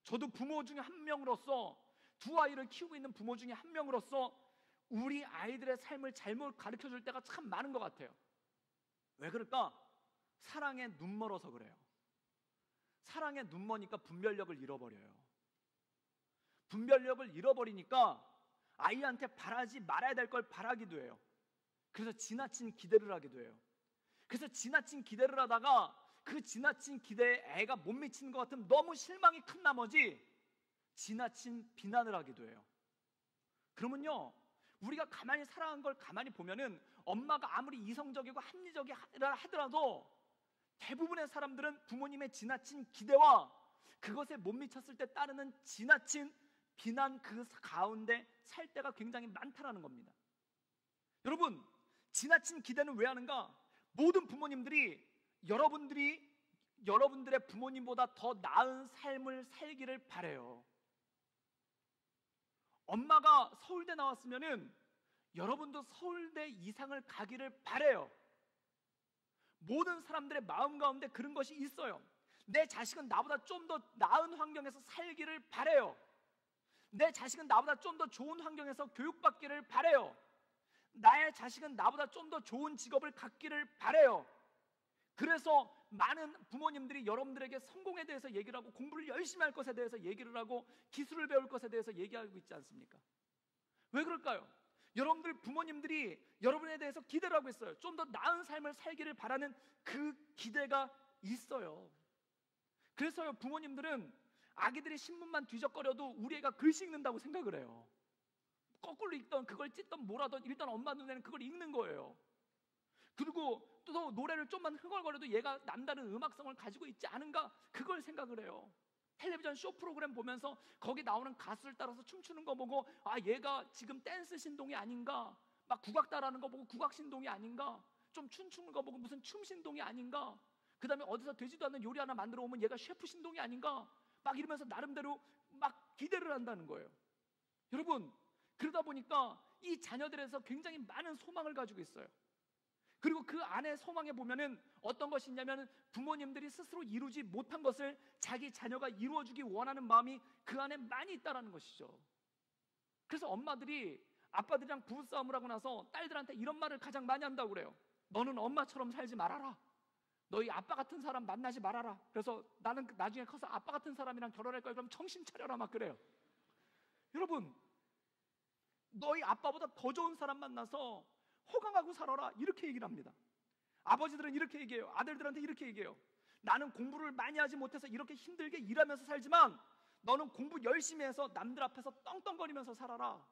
Speaker 1: 저도 부모 중에 한 명으로서, 두 아이를 키우고 있는 부모 중에 한 명으로서 우리 아이들의 삶을 잘못 가르쳐줄 때가 참 많은 것 같아요. 왜 그럴까? 사랑에 눈멀어서 그래요. 사랑에 눈머니까 분별력을 잃어버려요. 분별력을 잃어버리니까 아이한테 바라지 말아야 될 걸 바라기도 해요. 그래서 지나친 기대를 하기도 해요. 그래서 지나친 기대를 하다가 그 지나친 기대에 애가 못 미치는 것 같으면 너무 실망이 큰 나머지 지나친 비난을 하기도 해요. 그러면요, 우리가 가만히 살아간 걸 가만히 보면은 엄마가 아무리 이성적이고 합리적이라 하더라도 대부분의 사람들은 부모님의 지나친 기대와 그것에 못 미쳤을 때 따르는 지나친 비난 그 가운데 살 때가 굉장히 많다라는 겁니다. 여러분, 지나친 기대는 왜 하는가? 모든 부모님들이 여러분들의 부모님보다 더 나은 삶을 살기를 바래요. 엄마가 서울대 나왔으면은 여러분도 서울대 이상을 가기를 바래요. 모든 사람들의 마음 가운데 그런 것이 있어요. 내 자식은 나보다 좀 더 나은 환경에서 살기를 바래요. 내 자식은 나보다 좀 더 좋은 환경에서 교육받기를 바래요. 나의 자식은 나보다 좀 더 좋은 직업을 갖기를 바래요. 그래서 많은 부모님들이 여러분들에게 성공에 대해서 얘기를 하고 공부를 열심히 할 것에 대해서 얘기를 하고 기술을 배울 것에 대해서 얘기하고 있지 않습니까? 왜 그럴까요? 여러분들 부모님들이 여러분에 대해서 기대를 하고 있어요. 좀 더 나은 삶을 살기를 바라는 그 기대가 있어요. 그래서요, 부모님들은 아기들이 신문만 뒤적거려도 우리 애가 글씨 읽는다고 생각을 해요. 거꾸로 읽던 그걸 찢던 뭐라던 일단 엄마 눈에는 그걸 읽는 거예요. 그리고 또 노래를 좀만 흥얼거려도 얘가 남다른 음악성을 가지고 있지 않은가, 그걸 생각을 해요. 텔레비전 쇼 프로그램 보면서 거기 나오는 가수를 따라서 춤추는 거 보고 아, 얘가 지금 댄스 신동이 아닌가, 막 국악 따라하는 거 보고 국악 신동이 아닌가, 좀 춤추는 거 보고 무슨 춤 신동이 아닌가, 그 다음에 어디서 되지도 않는 요리 하나 만들어 오면 얘가 셰프 신동이 아닌가, 막 이러면서 나름대로 막 기대를 한다는 거예요. 여러분, 그러다 보니까 이 자녀들에서 굉장히 많은 소망을 가지고 있어요. 그리고 그 안에 소망에 보면은 어떤 것이 있냐면 부모님들이 스스로 이루지 못한 것을 자기 자녀가 이루어주기 원하는 마음이 그 안에 많이 있다라는 것이죠. 그래서 엄마들이 아빠들이랑 부부싸움을 하고 나서 딸들한테 이런 말을 가장 많이 한다고 그래요. 너는 엄마처럼 살지 말아라. 너희 아빠 같은 사람 만나지 말아라. 그래서 나는 나중에 커서 아빠 같은 사람이랑 결혼할 거야. 그럼 정신 차려라 막 그래요. 여러분, 너희 아빠보다 더 좋은 사람 만나서 호강하고 살아라 이렇게 얘기를 합니다. 아버지들은 이렇게 얘기해요. 아들들한테 이렇게 얘기해요. 나는 공부를 많이 하지 못해서 이렇게 힘들게 일하면서 살지만 너는 공부 열심히 해서 남들 앞에서 떵떵거리면서 살아라.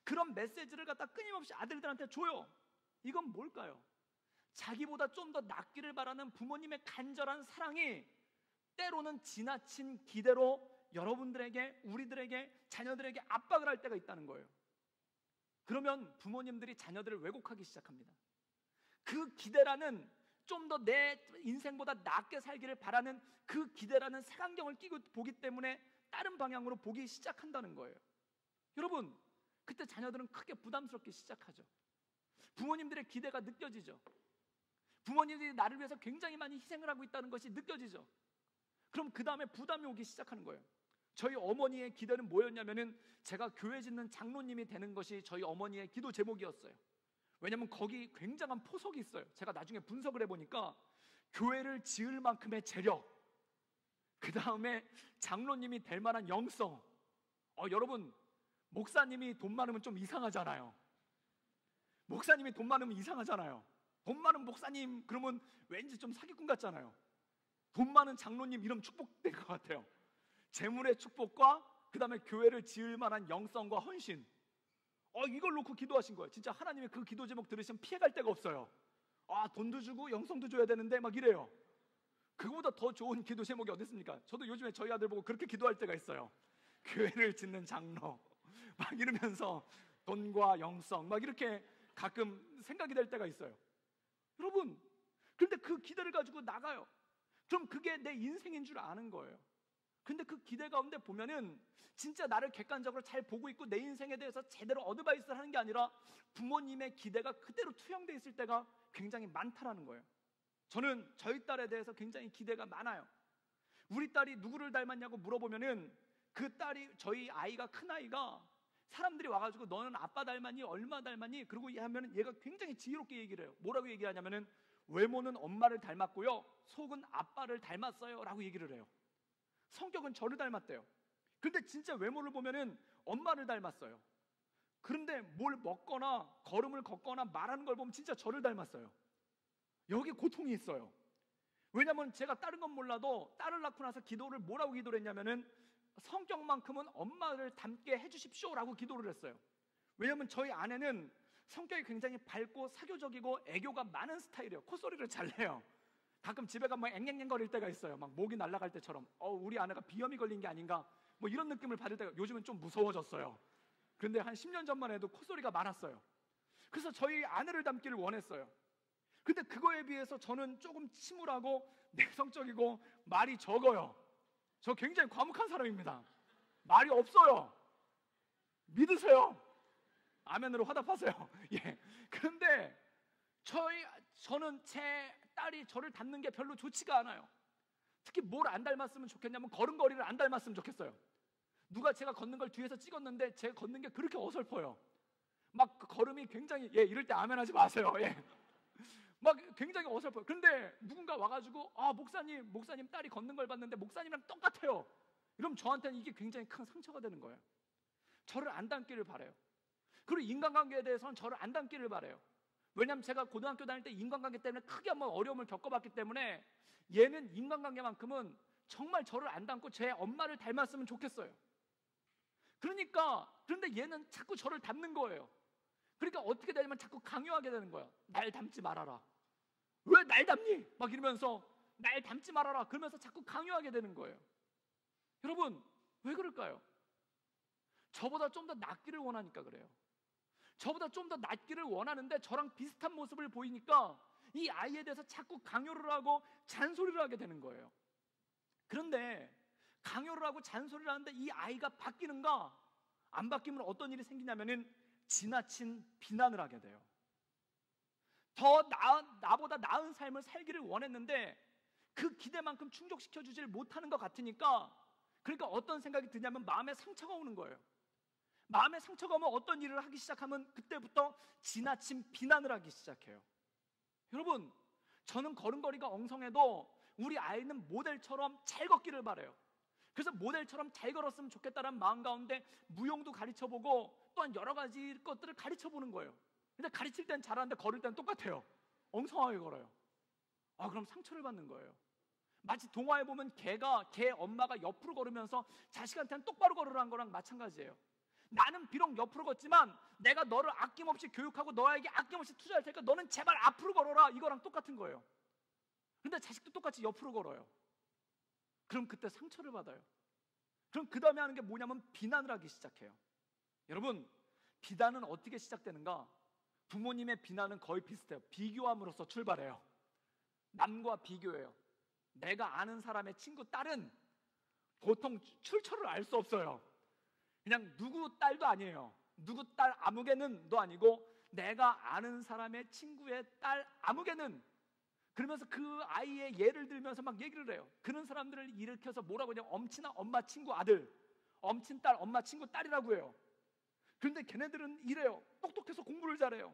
Speaker 1: 그런 메시지를 갖다 끊임없이 아들들한테 줘요. 이건 뭘까요? 자기보다 좀 더 낫기를 바라는 부모님의 간절한 사랑이 때로는 지나친 기대로 여러분들에게, 우리들에게, 자녀들에게 압박을 할 때가 있다는 거예요. 그러면 부모님들이 자녀들을 왜곡하기 시작합니다. 그 기대라는, 좀 더 내 인생보다 낫게 살기를 바라는 그 기대라는 색안경을 끼고 보기 때문에 다른 방향으로 보기 시작한다는 거예요. 여러분, 그때 자녀들은 크게 부담스럽게 시작하죠. 부모님들의 기대가 느껴지죠. 부모님들이 나를 위해서 굉장히 많이 희생을 하고 있다는 것이 느껴지죠. 그럼 그 다음에 부담이 오기 시작하는 거예요. 저희 어머니의 기대는 뭐였냐면은 제가 교회 짓는 장로님이 되는 것이 저희 어머니의 기도 제목이었어요. 왜냐면 거기 굉장한 포석이 있어요. 제가 나중에 분석을 해보니까 교회를 지을 만큼의 재력, 그 다음에 장로님이 될 만한 영성. 여러분, 목사님이 돈 많으면 좀 이상하잖아요. 목사님이 돈 많으면 이상하잖아요. 돈 많은 목사님 그러면 왠지 좀 사기꾼 같잖아요. 돈 많은 장로님 이러면 축복될 것 같아요. 재물의 축복과 그 다음에 교회를 지을 만한 영성과 헌신. 이걸 놓고 기도하신 거예요. 진짜 하나님의 그 기도 제목 들으시면 피해갈 데가 없어요. 돈도 주고 영성도 줘야 되는데 막 이래요. 그거보다 더 좋은 기도 제목이 어디 있습니까? 저도 요즘에 저희 아들 보고 그렇게 기도할 때가 있어요. 교회를 짓는 장로 막 이러면서 돈과 영성 막 이렇게 가끔 생각이 될 때가 있어요. 여러분, 그런데 그 기대를 가지고 나가요. 그럼 그게 내 인생인 줄 아는 거예요. 근데 그 기대 가운데 보면은 진짜 나를 객관적으로 잘 보고 있고 내 인생에 대해서 제대로 어드바이스를 하는 게 아니라 부모님의 기대가 그대로 투영돼 있을 때가 굉장히 많다라는 거예요. 저는 저희 딸에 대해서 굉장히 기대가 많아요. 우리 딸이 누구를 닮았냐고 물어보면은 그 딸이, 저희 아이가, 큰 아이가 사람들이 와가지고 너는 아빠 닮았니? 얼마 닮았니? 그러고 하면은 얘가 굉장히 지혜롭게 얘기를 해요. 뭐라고 얘기하냐면은 외모는 엄마를 닮았고요, 속은 아빠를 닮았어요 라고 얘기를 해요. 성격은 저를 닮았대요. 근데 진짜 외모를 보면은 엄마를 닮았어요. 그런데 뭘 먹거나 걸음을 걷거나 말하는 걸 보면 진짜 저를 닮았어요. 여기 고통이 있어요. 왜냐면 제가 다른 건 몰라도 딸을 낳고 나서 기도를 뭐라고 기도를 했냐면은 성격만큼은 엄마를 닮게 해주십시오 라고 기도를 했어요. 왜냐면 저희 아내는 성격이 굉장히 밝고 사교적이고 애교가 많은 스타일이에요. 콧소리를 잘 내요. 가끔 집에 가면 앵앵앵 거릴 때가 있어요. 막 목이 날아갈 때처럼 우리 아내가 비염이 걸린 게 아닌가 뭐 이런 느낌을 받을 때가, 요즘은 좀 무서워졌어요. 그런데 한 10년 전만 해도 콧소리가 많았어요. 그래서 저희 아내를 닮기를 원했어요. 근데 그거에 비해서 저는 조금 침울하고 내성적이고 말이 적어요. 저 굉장히 과묵한 사람입니다. 말이 없어요. 믿으세요. 아멘으로 화답하세요. 예. 그런데 저는 제 딸이 저를 닮는 게 별로 좋지가 않아요. 특히 뭘 안 닮았으면 좋겠냐면 걸음걸이를 안 닮았으면 좋겠어요. 누가 제가 걷는 걸 뒤에서 찍었는데 제가 걷는 게 그렇게 어설퍼요. 막 그 걸음이 굉장히, 이럴 때 아멘하지 마세요. 막 굉장히 어설퍼요. 근데 누군가 와가지고 목사님 딸이 걷는 걸 봤는데 목사님이랑 똑같아요. 이러면 저한테는 이게 굉장히 큰 상처가 되는 거예요. 저를 안 닮기를 바라요. 그리고 인간관계에 대해서는 저를 안 닮기를 바라요. 왜냐하면 제가 고등학교 다닐 때 인간관계 때문에 크게 한번 어려움을 겪어봤기 때문에 얘는 인간관계만큼은 정말 저를 안 닮고 제 엄마를 닮았으면 좋겠어요. 그런데 얘는 자꾸 저를 닮는 거예요. 그러니까 어떻게 되냐면 자꾸 강요하게 되는 거예요. 날 닮지 말아라. 왜 날 닮니? 막 이러면서 날 닮지 말아라 그러면서 자꾸 강요하게 되는 거예요. 여러분, 왜 그럴까요? 저보다 좀 더 낫기를 원하니까 그래요. 저보다 좀 더 낫기를 원하는데 저랑 비슷한 모습을 보이니까 이 아이에 대해서 자꾸 강요를 하고 잔소리를 하게 되는 거예요. 그런데 강요를 하고 잔소리를 하는데 이 아이가 바뀌는가? 안 바뀌면 어떤 일이 생기냐면은 지나친 비난을 하게 돼요. 나보다 나은 삶을 살기를 원했는데 그 기대만큼 충족시켜 주질 못하는 것 같으니까, 그러니까 어떤 생각이 드냐면 마음에 상처가 오는 거예요. 마음에 상처가 오면 어떤 일을 하기 시작하면 그때부터 지나친 비난을 하기 시작해요. 여러분, 저는 걸음걸이가 엉성해도 우리 아이는 모델처럼 잘 걷기를 바라요. 그래서 모델처럼 잘 걸었으면 좋겠다는 마음 가운데 무용도 가르쳐보고 또한 여러 가지 것들을 가르쳐보는 거예요. 근데 가르칠 땐 잘하는데 걸을 땐 똑같아요. 엉성하게 걸어요. 그럼 상처를 받는 거예요. 마치 동화에 보면 개 엄마가 옆으로 걸으면서 자식한테는 똑바로 걸으라는 거랑 마찬가지예요. 나는 비록 옆으로 걷지만 내가 너를 아낌없이 교육하고 너에게 아낌없이 투자할 테니까 너는 제발 앞으로 걸어라, 이거랑 똑같은 거예요. 근데 자식도 똑같이 옆으로 걸어요. 그럼 그때 상처를 받아요. 그럼 그 다음에 하는 게 뭐냐면 비난을 하기 시작해요. 여러분, 비난은 어떻게 시작되는가? 부모님의 비난은 거의 비슷해요. 비교함으로써 출발해요. 남과 비교해요. 내가 아는 사람의 친구 딸은 보통 출처를 알 수 없어요. 그냥 누구 딸도 아니에요. 누구 딸 아무개는도 아니고 내가 아는 사람의 친구의 딸 아무개는, 그러면서 그 아이의 예를 들면서 막 얘기를 해요. 그런 사람들을 일으켜서 뭐라고 하냐면 엄친아 엄마 친구 아들, 엄친 딸 엄마 친구 딸이라고 해요. 그런데 걔네들은 이래요. 똑똑해서 공부를 잘해요.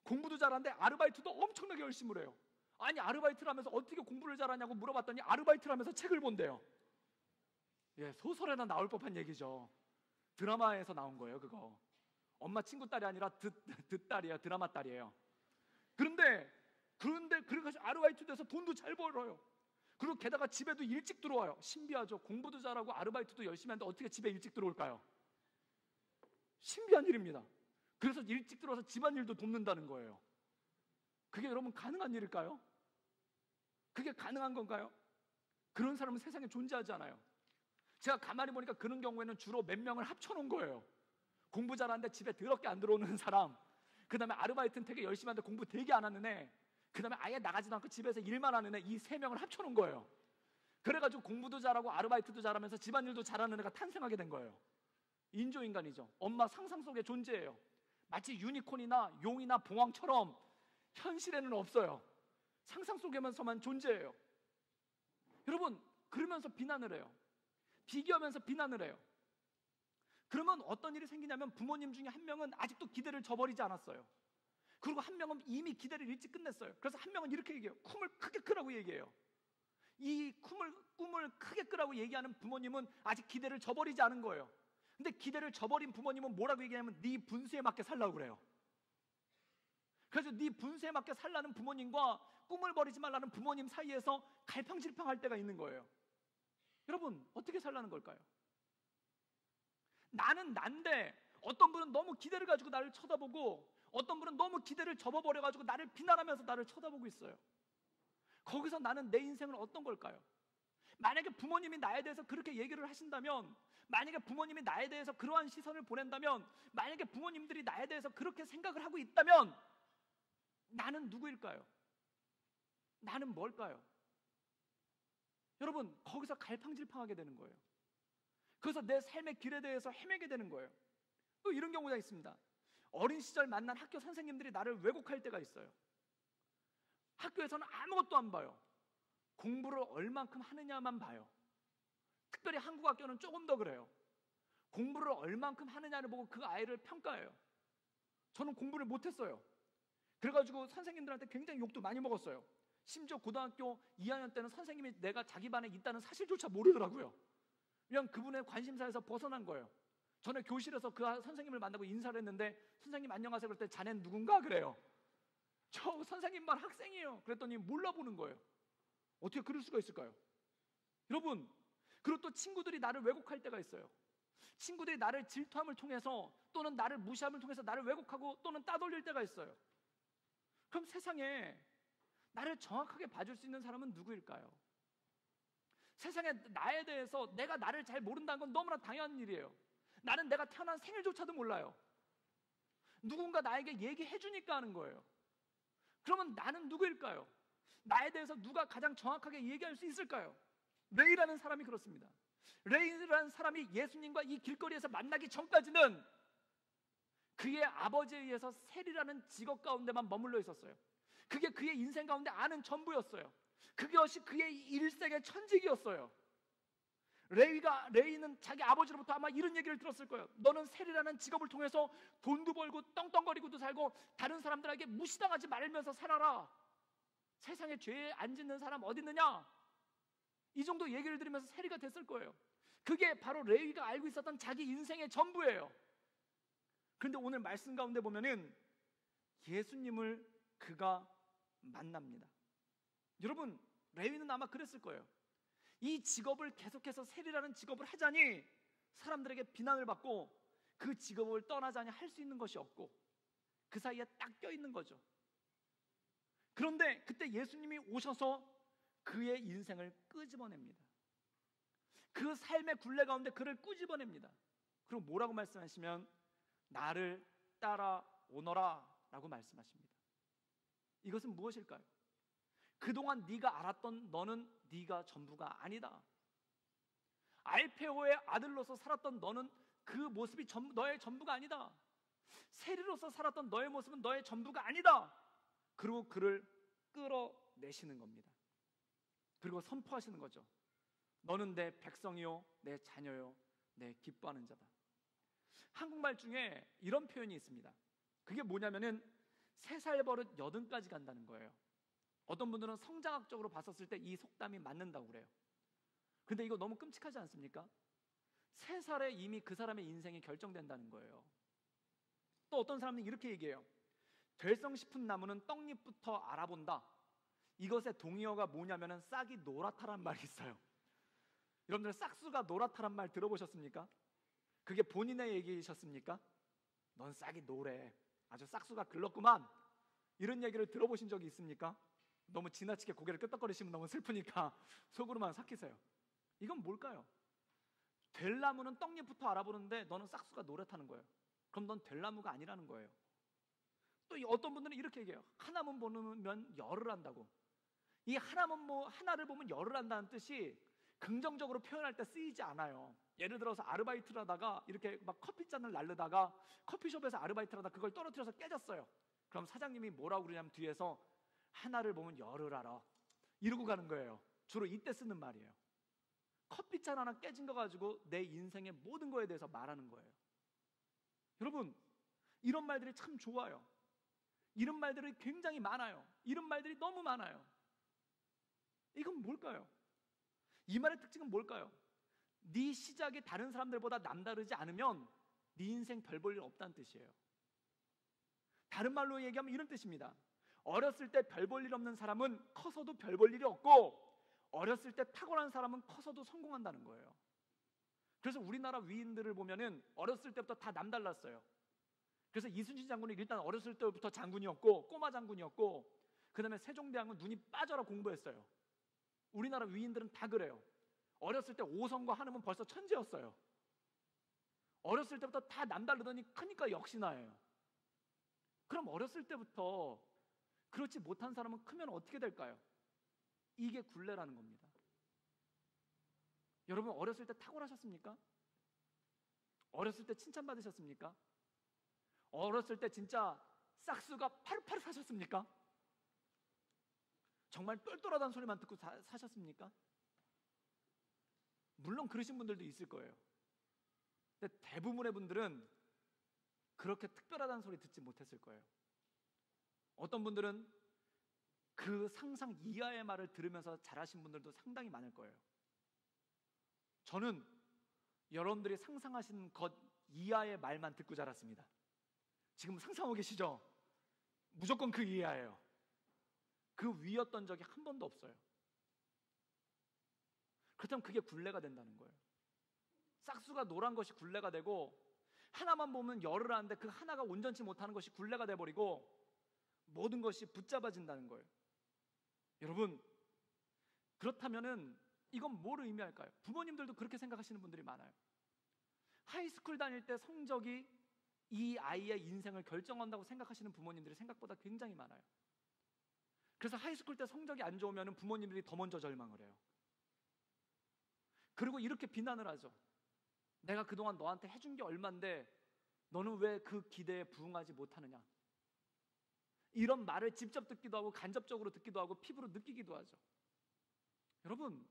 Speaker 1: 공부도 잘하는데 아르바이트도 엄청나게 열심히 해요. 아니, 아르바이트를 하면서 어떻게 공부를 잘하냐고 물어봤더니 아르바이트를 하면서 책을 본대요. 소설에나 나올 법한 얘기죠. 드라마에서 나온 거예요, 그거. 엄마 친구 딸이 아니라 듣딸이에요. 드라마 딸이에요. 그런데 그래가지고 아르바이트 돼서 돈도 잘 벌어요. 그리고 게다가 집에도 일찍 들어와요. 신비하죠. 공부도 잘하고 아르바이트도 열심히 하는데 어떻게 집에 일찍 들어올까요? 신비한 일입니다. 그래서 일찍 들어와서 집안일도 돕는다는 거예요. 그게 여러분 가능한 일일까요? 그게 가능한 건가요? 그런 사람은 세상에 존재하지 않아요. 제가 가만히 보니까 그런 경우에는 주로 몇 명을 합쳐놓은 거예요. 공부 잘하는데 집에 더럽게 안 들어오는 사람, 그 다음에 아르바이트는 되게 열심히 하는데 공부 되게 안 하는 애, 그 다음에 아예 나가지도 않고 집에서 일만 하는 애, 이 세 명을 합쳐놓은 거예요. 그래가지고 공부도 잘하고 아르바이트도 잘하면서 집안일도 잘하는 애가 탄생하게 된 거예요. 인조인간이죠. 엄마 상상 속의 존재예요. 마치 유니콘이나 용이나 봉황처럼 현실에는 없어요. 상상 속에만서만 존재해요. 여러분, 그러면서 비난을 해요. 비교하면서 비난을 해요. 그러면 어떤 일이 생기냐면 부모님 중에 한 명은 아직도 기대를 저버리지 않았어요. 그리고 한 명은 이미 기대를 일찍 끝냈어요. 그래서 한 명은 이렇게 얘기해요. 꿈을 크게 크라고 얘기해요. 이 꿈을 크게 크라고 얘기하는 부모님은 아직 기대를 저버리지 않은 거예요. 근데 기대를 저버린 부모님은 뭐라고 얘기하냐면 네 분수에 맞게 살라고 그래요. 그래서 네 분수에 맞게 살라는 부모님과 꿈을 버리지 말라는 부모님 사이에서 갈팡질팡할 때가 있는 거예요. 여러분, 어떻게 살라는 걸까요? 나는 난데 어떤 분은 너무 기대를 가지고 나를 쳐다보고 어떤 분은 너무 기대를 접어버려가지고 나를 비난하면서 나를 쳐다보고 있어요. 거기서 나는 내 인생은 어떤 걸까요? 만약에 부모님이 나에 대해서 그렇게 얘기를 하신다면, 만약에 부모님이 나에 대해서 그러한 시선을 보낸다면, 만약에 부모님들이 나에 대해서 그렇게 생각을 하고 있다면 나는 누구일까요? 나는 뭘까요? 여러분, 거기서 갈팡질팡하게 되는 거예요. 그래서 내 삶의 길에 대해서 헤매게 되는 거예요. 또 이런 경우가 있습니다. 어린 시절 만난 학교 선생님들이 나를 왜곡할 때가 있어요. 학교에서는 아무것도 안 봐요. 공부를 얼만큼 하느냐만 봐요. 특별히 한국 학교는 조금 더 그래요. 공부를 얼만큼 하느냐를 보고 그 아이를 평가해요. 저는 공부를 못했어요. 그래가지고 선생님들한테 굉장히 욕도 많이 먹었어요. 심지어 고등학교 2학년 때는 선생님이 내가 자기 반에 있다는 사실조차 모르더라고요. 그냥 그분의 관심사에서 벗어난 거예요. 저는 교실에서 그 선생님을 만나고 인사를 했는데 선생님 안녕하세요 그럴 때 자넨 누군가 그래요. 저 선생님만 학생이에요. 그랬더니 몰라보는 거예요. 어떻게 그럴 수가 있을까요? 여러분, 그리고 또 친구들이 나를 왜곡할 때가 있어요. 친구들이 나를 질투함을 통해서 또는 나를 무시함을 통해서 나를 왜곡하고 또는 따돌릴 때가 있어요. 그럼 세상에 나를 정확하게 봐줄 수 있는 사람은 누구일까요? 세상에 나에 대해서 내가 나를 잘 모른다는 건 너무나 당연한 일이에요. 나는 내가 태어난 생일조차도 몰라요. 누군가 나에게 얘기해 주니까 하는 거예요. 그러면 나는 누구일까요? 나에 대해서 누가 가장 정확하게 얘기할 수 있을까요? 레이라는 사람이 그렇습니다. 레이라는 사람이 예수님과 이 길거리에서 만나기 전까지는 그의 아버지에 의해서 셀이라는 직업 가운데만 머물러 있었어요. 그게 그의 인생 가운데 아는 전부였어요. 그것이 그의 일생의 천직이었어요. 레위는 자기 아버지로부터 아마 이런 얘기를 들었을 거예요. 너는 세리라는 직업을 통해서 돈도 벌고 떵떵거리고도 살고 다른 사람들에게 무시당하지 말면서 살아라. 세상에 죄 안 짓는 사람 어디 있느냐? 이 정도 얘기를 들으면서 세리가 됐을 거예요. 그게 바로 레위가 알고 있었던 자기 인생의 전부예요. 그런데 오늘 말씀 가운데 보면은 예수님을 그가 만납니다. 여러분, 레위는 아마 그랬을 거예요. 이 직업을 계속해서 세리라는 직업을 하자니 사람들에게 비난을 받고 그 직업을 떠나자니 할 수 있는 것이 없고 그 사이에 딱 껴있는 거죠. 그런데 그때 예수님이 오셔서 그의 인생을 끄집어냅니다. 그 삶의 굴레 가운데 그를 끄집어냅니다. 그리고 뭐라고 말씀하시면 나를 따라오너라 라고 말씀하십니다. 이것은 무엇일까요? 그동안 네가 알았던 너는 네가 전부가 아니다. 알페오의 아들로서 살았던 너는 그 모습이 너의 전부가 아니다. 세리로서 살았던 너의 모습은 너의 전부가 아니다. 그리고 그를 끌어내시는 겁니다. 그리고 선포하시는 거죠. 너는 내 백성이요 내 자녀요 내 기뻐하는 자다. 한국말 중에 이런 표현이 있습니다. 그게 뭐냐면은 3살 버릇 80까지 간다는 거예요. 어떤 분들은 성장학적으로 봤었을 때 이 속담이 맞는다고 그래요. 근데 이거 너무 끔찍하지 않습니까? 3살에 이미 그 사람의 인생이 결정된다는 거예요. 또 어떤 사람은 이렇게 얘기해요. 될성 싶은 나무는 떡잎부터 알아본다. 이것의 동의어가 뭐냐면은 싹이 노랗다란 말이 있어요. 여러분들 싹수가 노랗다란 말 들어보셨습니까? 그게 본인의 얘기셨습니까? 넌 싹이 노래. 아주 싹수가 글렀구만. 이런 얘기를 들어보신 적이 있습니까? 너무 지나치게 고개를 끄덕거리시면 너무 슬프니까 속으로만 삭히세요. 이건 뭘까요? 될 나무는 떡잎부터 알아보는데 너는 싹수가 노랗다는 거예요. 그럼 넌 될 나무가 아니라는 거예요. 또 어떤 분들은 이렇게 얘기해요. 하나만 보면 열을 한다고. 이 하나를 보면 열을 한다는 뜻이 긍정적으로 표현할 때 쓰이지 않아요. 예를 들어서 아르바이트를 하다가 이렇게 막 커피잔을 날르다가 커피숍에서 아르바이트를 하다가 그걸 떨어뜨려서 깨졌어요. 그럼 사장님이 뭐라고 그러냐면 뒤에서 하나를 보면 열을 알아 이러고 가는 거예요. 주로 이때 쓰는 말이에요. 커피잔 하나 깨진 거 가지고 내 인생의 모든 거에 대해서 말하는 거예요. 여러분, 이런 말들이 참 좋아요. 이런 말들이 굉장히 많아요. 이런 말들이 너무 많아요. 이건 뭘까요? 이 말의 특징은 뭘까요? 네 시작이 다른 사람들보다 남다르지 않으면 네 인생 별 볼 일 없다는 뜻이에요. 다른 말로 얘기하면 이런 뜻입니다. 어렸을 때 별 볼 일 없는 사람은 커서도 별 볼 일이 없고 어렸을 때 탁월한 사람은 커서도 성공한다는 거예요. 그래서 우리나라 위인들을 보면은 어렸을 때부터 다 남달랐어요. 그래서 이순신 장군이 일단 어렸을 때부터 장군이었고 꼬마 장군이었고 그 다음에 세종대왕은 눈이 빠져라 공부했어요. 우리나라 위인들은 다 그래요. 어렸을 때 5성과 한음은 벌써 천재였어요. 어렸을 때부터 다 남다르더니 크니까 역시나예요. 그럼 어렸을 때부터 그렇지 못한 사람은 크면 어떻게 될까요? 이게 굴레라는 겁니다. 여러분 어렸을 때 탁월하셨습니까? 어렸을 때 칭찬받으셨습니까? 어렸을 때 진짜 싹수가 파릇파릇 사셨습니까? 정말 똘똘하다는 소리만 듣고 사셨습니까? 물론 그러신 분들도 있을 거예요. 근데 대부분의 분들은 그렇게 특별하다는 소리 듣지 못했을 거예요. 어떤 분들은 그 상상 이하의 말을 들으면서 자라신 분들도 상당히 많을 거예요. 저는 여러분들이 상상하신 것 이하의 말만 듣고 자랐습니다. 지금 상상하고 계시죠? 무조건 그 이하예요. 그 위였던 적이 한 번도 없어요. 그렇다면 그게 굴레가 된다는 거예요. 싹수가 노란 것이 굴레가 되고 하나만 보면 열을 하는데 그 하나가 온전치 못하는 것이 굴레가 돼버리고 모든 것이 붙잡아진다는 거예요. 여러분 그렇다면은 이건 뭘 의미할까요? 부모님들도 그렇게 생각하시는 분들이 많아요. 하이스쿨 다닐 때 성적이 이 아이의 인생을 결정한다고 생각하시는 부모님들이 생각보다 굉장히 많아요. 그래서 하이스쿨 때 성적이 안 좋으면 부모님들이 더 먼저 절망을 해요. 그리고 이렇게 비난을 하죠. 내가 그동안 너한테 해준 게 얼만데 너는 왜 그 기대에 부응하지 못하느냐. 이런 말을 직접 듣기도 하고 간접적으로 듣기도 하고 피부로 느끼기도 하죠. 여러분,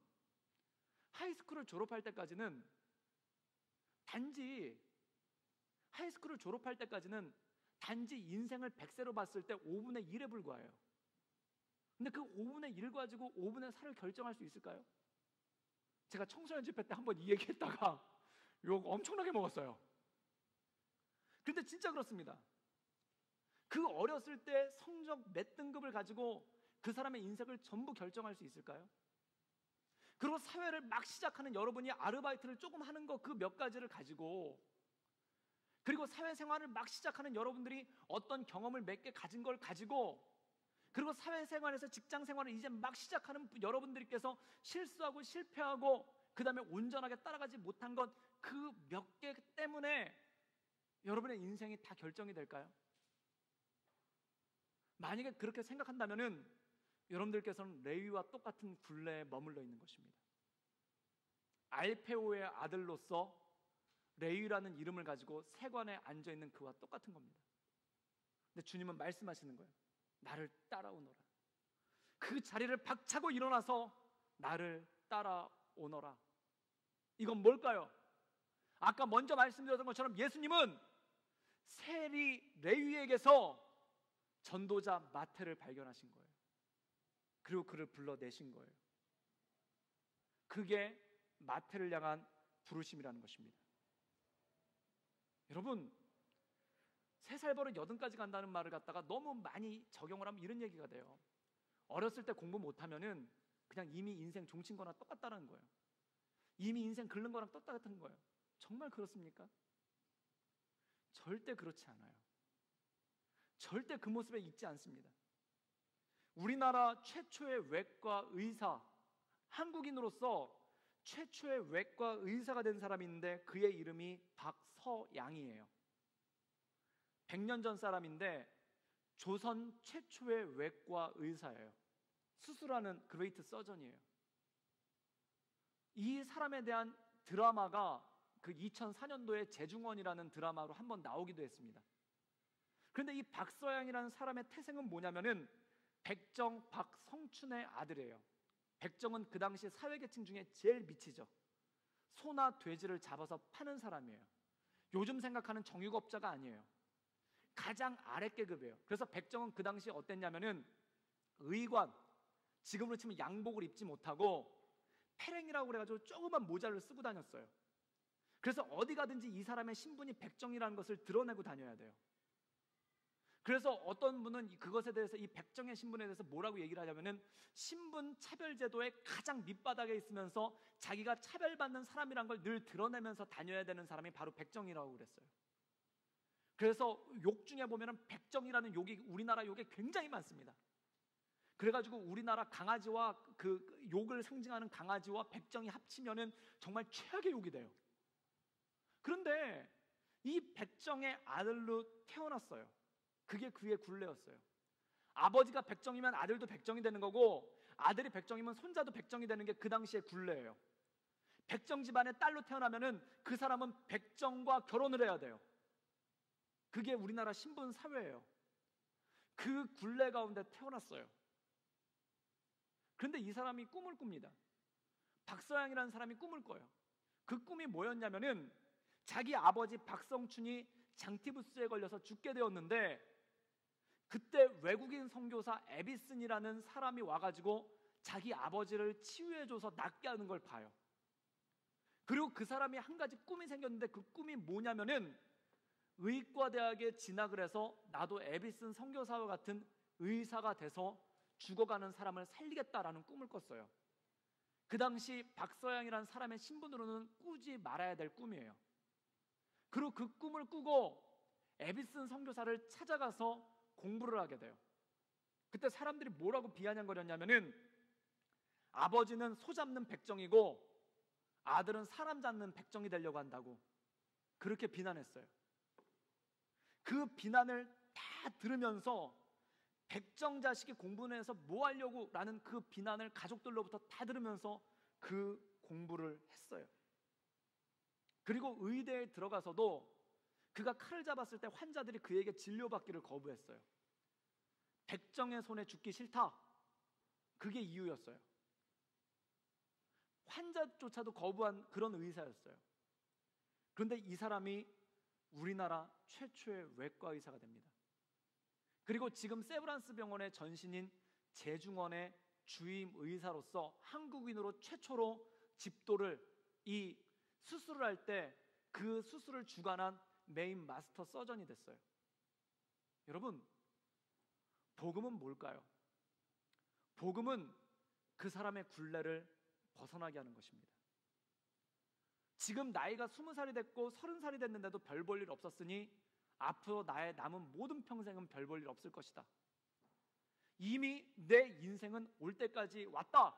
Speaker 1: 하이스쿨을 졸업할 때까지는 단지 인생을 100세로 봤을 때 5분의 1에 불과해요. 근데 그 5분의 1 가지고 5분의 4를 결정할 수 있을까요? 제가 청소년 집회 때 한번 이 얘기했다가 욕 엄청나게 먹었어요. 근데 진짜 그렇습니다. 그 어렸을 때 성적 몇 등급을 가지고 그 사람의 인생을 전부 결정할 수 있을까요? 그리고 사회를 막 시작하는 여러분이 아르바이트를 조금 하는 거 그 몇 가지를 가지고, 그리고 사회생활을 막 시작하는 여러분들이 어떤 경험을 몇 개 가진 걸 가지고, 그리고 사회생활에서 직장생활을 이제 막 시작하는 여러분들께서 실수하고 실패하고 그 다음에 온전하게 따라가지 못한 것 그 몇 개 때문에 여러분의 인생이 다 결정이 될까요? 만약에 그렇게 생각한다면은 여러분들께서는 레위와 똑같은 굴레에 머물러 있는 것입니다. 알페오의 아들로서 레위라는 이름을 가지고 세관에 앉아 있는 그와 똑같은 겁니다. 근데 주님은 말씀하시는 거예요. 나를 따라오너라. 그 자리를 박차고 일어나서 나를 따라오너라. 이건 뭘까요? 아까 먼저 말씀드렸던 것처럼 예수님은 세리 레위에게서 전도자 마태를 발견하신 거예요. 그리고 그를 불러내신 거예요. 그게 마태를 향한 부르심이라는 것입니다. 여러분, 3살 버릇 80까지 간다는 말을 갖다가 너무 많이 적용을 하면 이런 얘기가 돼요. 어렸을 때 공부 못하면은 그냥 이미 인생 종친 거나 똑같다는 거예요. 이미 인생 긁는 거랑 똑같은 거예요. 정말 그렇습니까? 절대 그렇지 않아요. 절대 그 모습에 있지 않습니다. 우리나라 최초의 외과 의사, 한국인으로서 최초의 외과 의사가 된 사람이 있는데 그의 이름이 박서양이에요. 100년 전 사람인데 조선 최초의 외과 의사예요. 수술하는 그레이트 서전이에요. 이 사람에 대한 드라마가 그 2004년도에 재중원이라는 드라마로 한번 나오기도 했습니다. 그런데 이 박서양이라는 사람의 태생은 뭐냐면은 백정 박성춘의 아들이에요. 백정은 그 당시 사회계층 중에 제일 밑이죠. 소나 돼지를 잡아서 파는 사람이에요. 요즘 생각하는 정유업자가 아니에요. 가장 아랫계급이에요. 그래서 백정은 그 당시 어땠냐면은 의관, 지금으로 치면 양복을 입지 못하고 패랭이라고 그래가지고 조그만 모자를 쓰고 다녔어요. 그래서 어디 가든지 이 사람의 신분이 백정이라는 것을 드러내고 다녀야 돼요. 그래서 어떤 분은 그것에 대해서 이 백정의 신분에 대해서 뭐라고 얘기를 하냐면은 신분 차별 제도의 가장 밑바닥에 있으면서 자기가 차별받는 사람이란 걸 늘 드러내면서 다녀야 되는 사람이 바로 백정이라고 그랬어요. 그래서 욕 중에 보면은 백정이라는 욕이 우리나라 욕에 굉장히 많습니다. 그래가지고 우리나라 강아지와 그 욕을 상징하는 강아지와 백정이 합치면은 정말 최악의 욕이 돼요. 그런데 이 백정의 아들로 태어났어요. 그게 그의 굴레였어요. 아버지가 백정이면 아들도 백정이 되는 거고 아들이 백정이면 손자도 백정이 되는 게 그 당시의 굴레예요. 백정 집안의 딸로 태어나면은 그 사람은 백정과 결혼을 해야 돼요. 그게 우리나라 신분 사회예요. 그 굴레 가운데 태어났어요. 그런데 이 사람이 꿈을 꿉니다. 박서양이라는 사람이 꿈을 꿔요. 그 꿈이 뭐였냐면은 자기 아버지 박성춘이 장티푸스에 걸려서 죽게 되었는데 그때 외국인 선교사 에비슨이라는 사람이 와가지고 자기 아버지를 치유해줘서 낫게 하는 걸 봐요. 그리고 그 사람이 한 가지 꿈이 생겼는데 그 꿈이 뭐냐면은 의과대학에 진학을 해서 나도 에비슨 선교사와 같은 의사가 돼서 죽어가는 사람을 살리겠다라는 꿈을 꿨어요. 그 당시 박서양이라는 사람의 신분으로는 꾸지 말아야 될 꿈이에요. 그리고 그 꿈을 꾸고 에비슨 선교사를 찾아가서 공부를 하게 돼요. 그때 사람들이 뭐라고 비아냥거렸냐면은 아버지는 소 잡는 백정이고 아들은 사람 잡는 백정이 되려고 한다고 그렇게 비난했어요. 그 비난을 다 들으면서 백정 자식이 공부는 해서 뭐 하려고 라는 그 비난을 가족들로부터 다 들으면서 그 공부를 했어요. 그리고 의대에 들어가서도 그가 칼을 잡았을 때 환자들이 그에게 진료받기를 거부했어요. 백정의 손에 죽기 싫다. 그게 이유였어요. 환자조차도 거부한 그런 의사였어요. 그런데 이 사람이 우리나라 최초의 외과 의사가 됩니다. 그리고 지금 세브란스 병원의 전신인 재중원의 주임 의사로서 한국인으로 최초로 집도를, 이 수술을 할 때 그 수술을 주관한 메인 마스터 서전이 됐어요. 여러분, 복음은 뭘까요? 복음은 그 사람의 굴레를 벗어나게 하는 것입니다. 지금 나이가 20살이 됐고 30살이 됐는데도 별 볼 일 없었으니 앞으로 나의 남은 모든 평생은 별 볼 일 없을 것이다. 이미 내 인생은 올 때까지 왔다.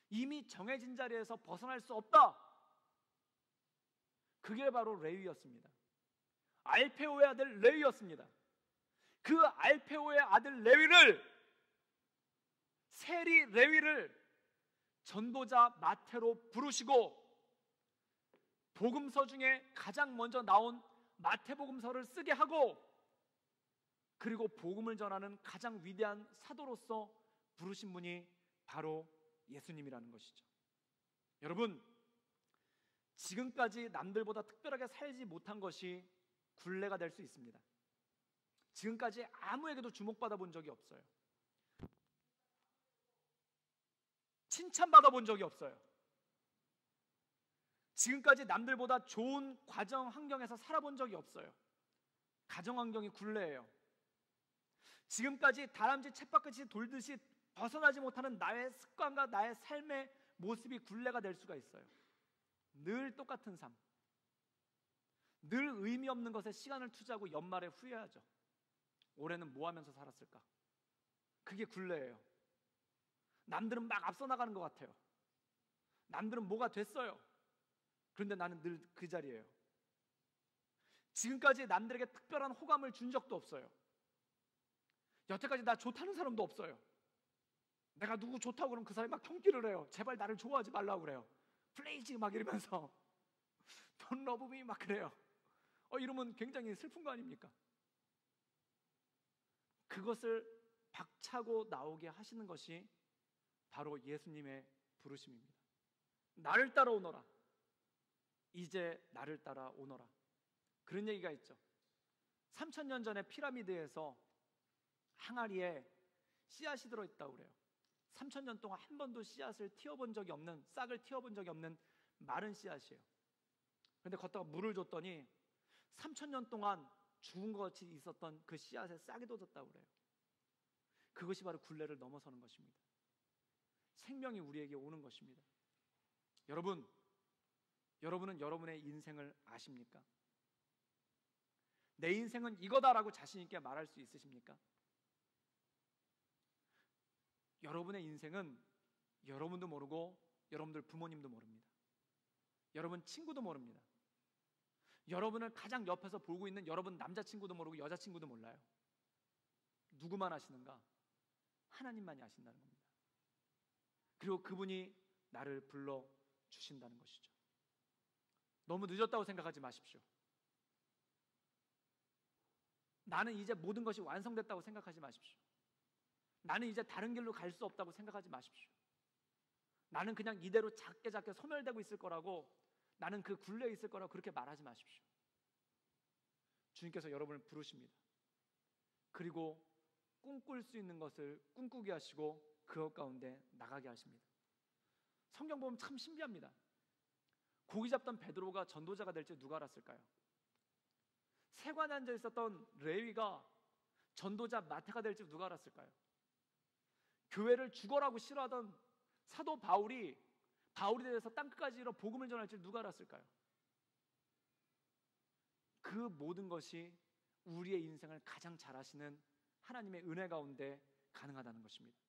Speaker 1: 이미 정해진 자리에서 벗어날 수 없다. 그게 바로 레위였습니다. 알페오의 아들 레위였습니다. 그 알페오의 아들 레위를, 세리 레위를 전도자 마태로 부르시고 복음서 중에 가장 먼저 나온 마태복음서를 쓰게 하고, 그리고 복음을 전하는 가장 위대한 사도로서 부르신 분이 바로 예수님이라는 것이죠. 여러분, 지금까지 남들보다 특별하게 살지 못한 것이 굴레가 될 수 있습니다. 지금까지 아무에게도 주목받아 본 적이 없어요. 칭찬받아 본 적이 없어요. 지금까지 남들보다 좋은 가정 환경에서 살아본 적이 없어요. 가정 환경이 굴레예요. 지금까지 다람쥐 쳇바퀴 돌듯이 벗어나지 못하는 나의 습관과 나의 삶의 모습이 굴레가 될 수가 있어요. 늘 똑같은 삶, 늘 의미 없는 것에 시간을 투자하고 연말에 후회하죠. 올해는 뭐 하면서 살았을까? 그게 굴레예요. 남들은 막 앞서 나가는 것 같아요. 남들은 뭐가 됐어요. 그런데 나는 늘 그 자리예요. 지금까지 남들에게 특별한 호감을 준 적도 없어요. 여태까지 나 좋다는 사람도 없어요. 내가 누구 좋다고 그러면 그 사람이 막 통기를 해요. 제발 나를 좋아하지 말라고 그래요. 플레이즈 막 이러면서 Don't love me 막 그래요. 이러면 굉장히 슬픈 거 아닙니까? 그것을 박차고 나오게 하시는 것이 바로 예수님의 부르심입니다. 나를 따라오너라. 이제 나를 따라오너라. 그런 얘기가 있죠. 3000년 전에 피라미드에서 항아리에 씨앗이 들어있다고 그래요. 3000년 동안 한 번도 씨앗을 틔워본 적이 없는, 싹을 틔워본 적이 없는 마른 씨앗이에요. 그런데 걷다가 물을 줬더니 3000년 동안 죽은 것 같이 있었던 그 씨앗에 싹이 돋았다고 그래요. 그것이 바로 굴레를 넘어서는 것입니다. 생명이 우리에게 오는 것입니다. 여러분, 여러분은 여러분의 인생을 아십니까? 내 인생은 이거다라고 자신 있게 말할 수 있으십니까? 여러분의 인생은 여러분도 모르고 여러분들 부모님도 모릅니다. 여러분 친구도 모릅니다. 여러분을 가장 옆에서 보고 있는 여러분 남자친구도 모르고 여자친구도 몰라요. 누구만 아시는가? 하나님만이 아신다는 겁니다. 그리고 그분이 나를 불러주신다는 것이죠. 너무 늦었다고 생각하지 마십시오. 나는 이제 모든 것이 완성됐다고 생각하지 마십시오. 나는 이제 다른 길로 갈 수 없다고 생각하지 마십시오. 나는 그냥 이대로 작게 소멸되고 있을 거라고, 나는 그 굴레에 있을 거라고 그렇게 말하지 마십시오. 주님께서 여러분을 부르십니다. 그리고 꿈꿀 수 있는 것을 꿈꾸게 하시고 그것 가운데 나가게 하십니다. 성경 보면 참 신비합니다. 고기 잡던 베드로가 전도자가 될 줄 누가 알았을까요? 세관에 앉아 있었던 레위가 전도자 마태가 될 줄 누가 알았을까요? 교회를 죽어라고 싫어하던 사도 바울이 대해서 땅끝까지 이뤄 복음을 전할 줄 누가 알았을까요? 그 모든 것이 우리의 인생을 가장 잘 아시는 하나님의 은혜 가운데 가능하다는 것입니다.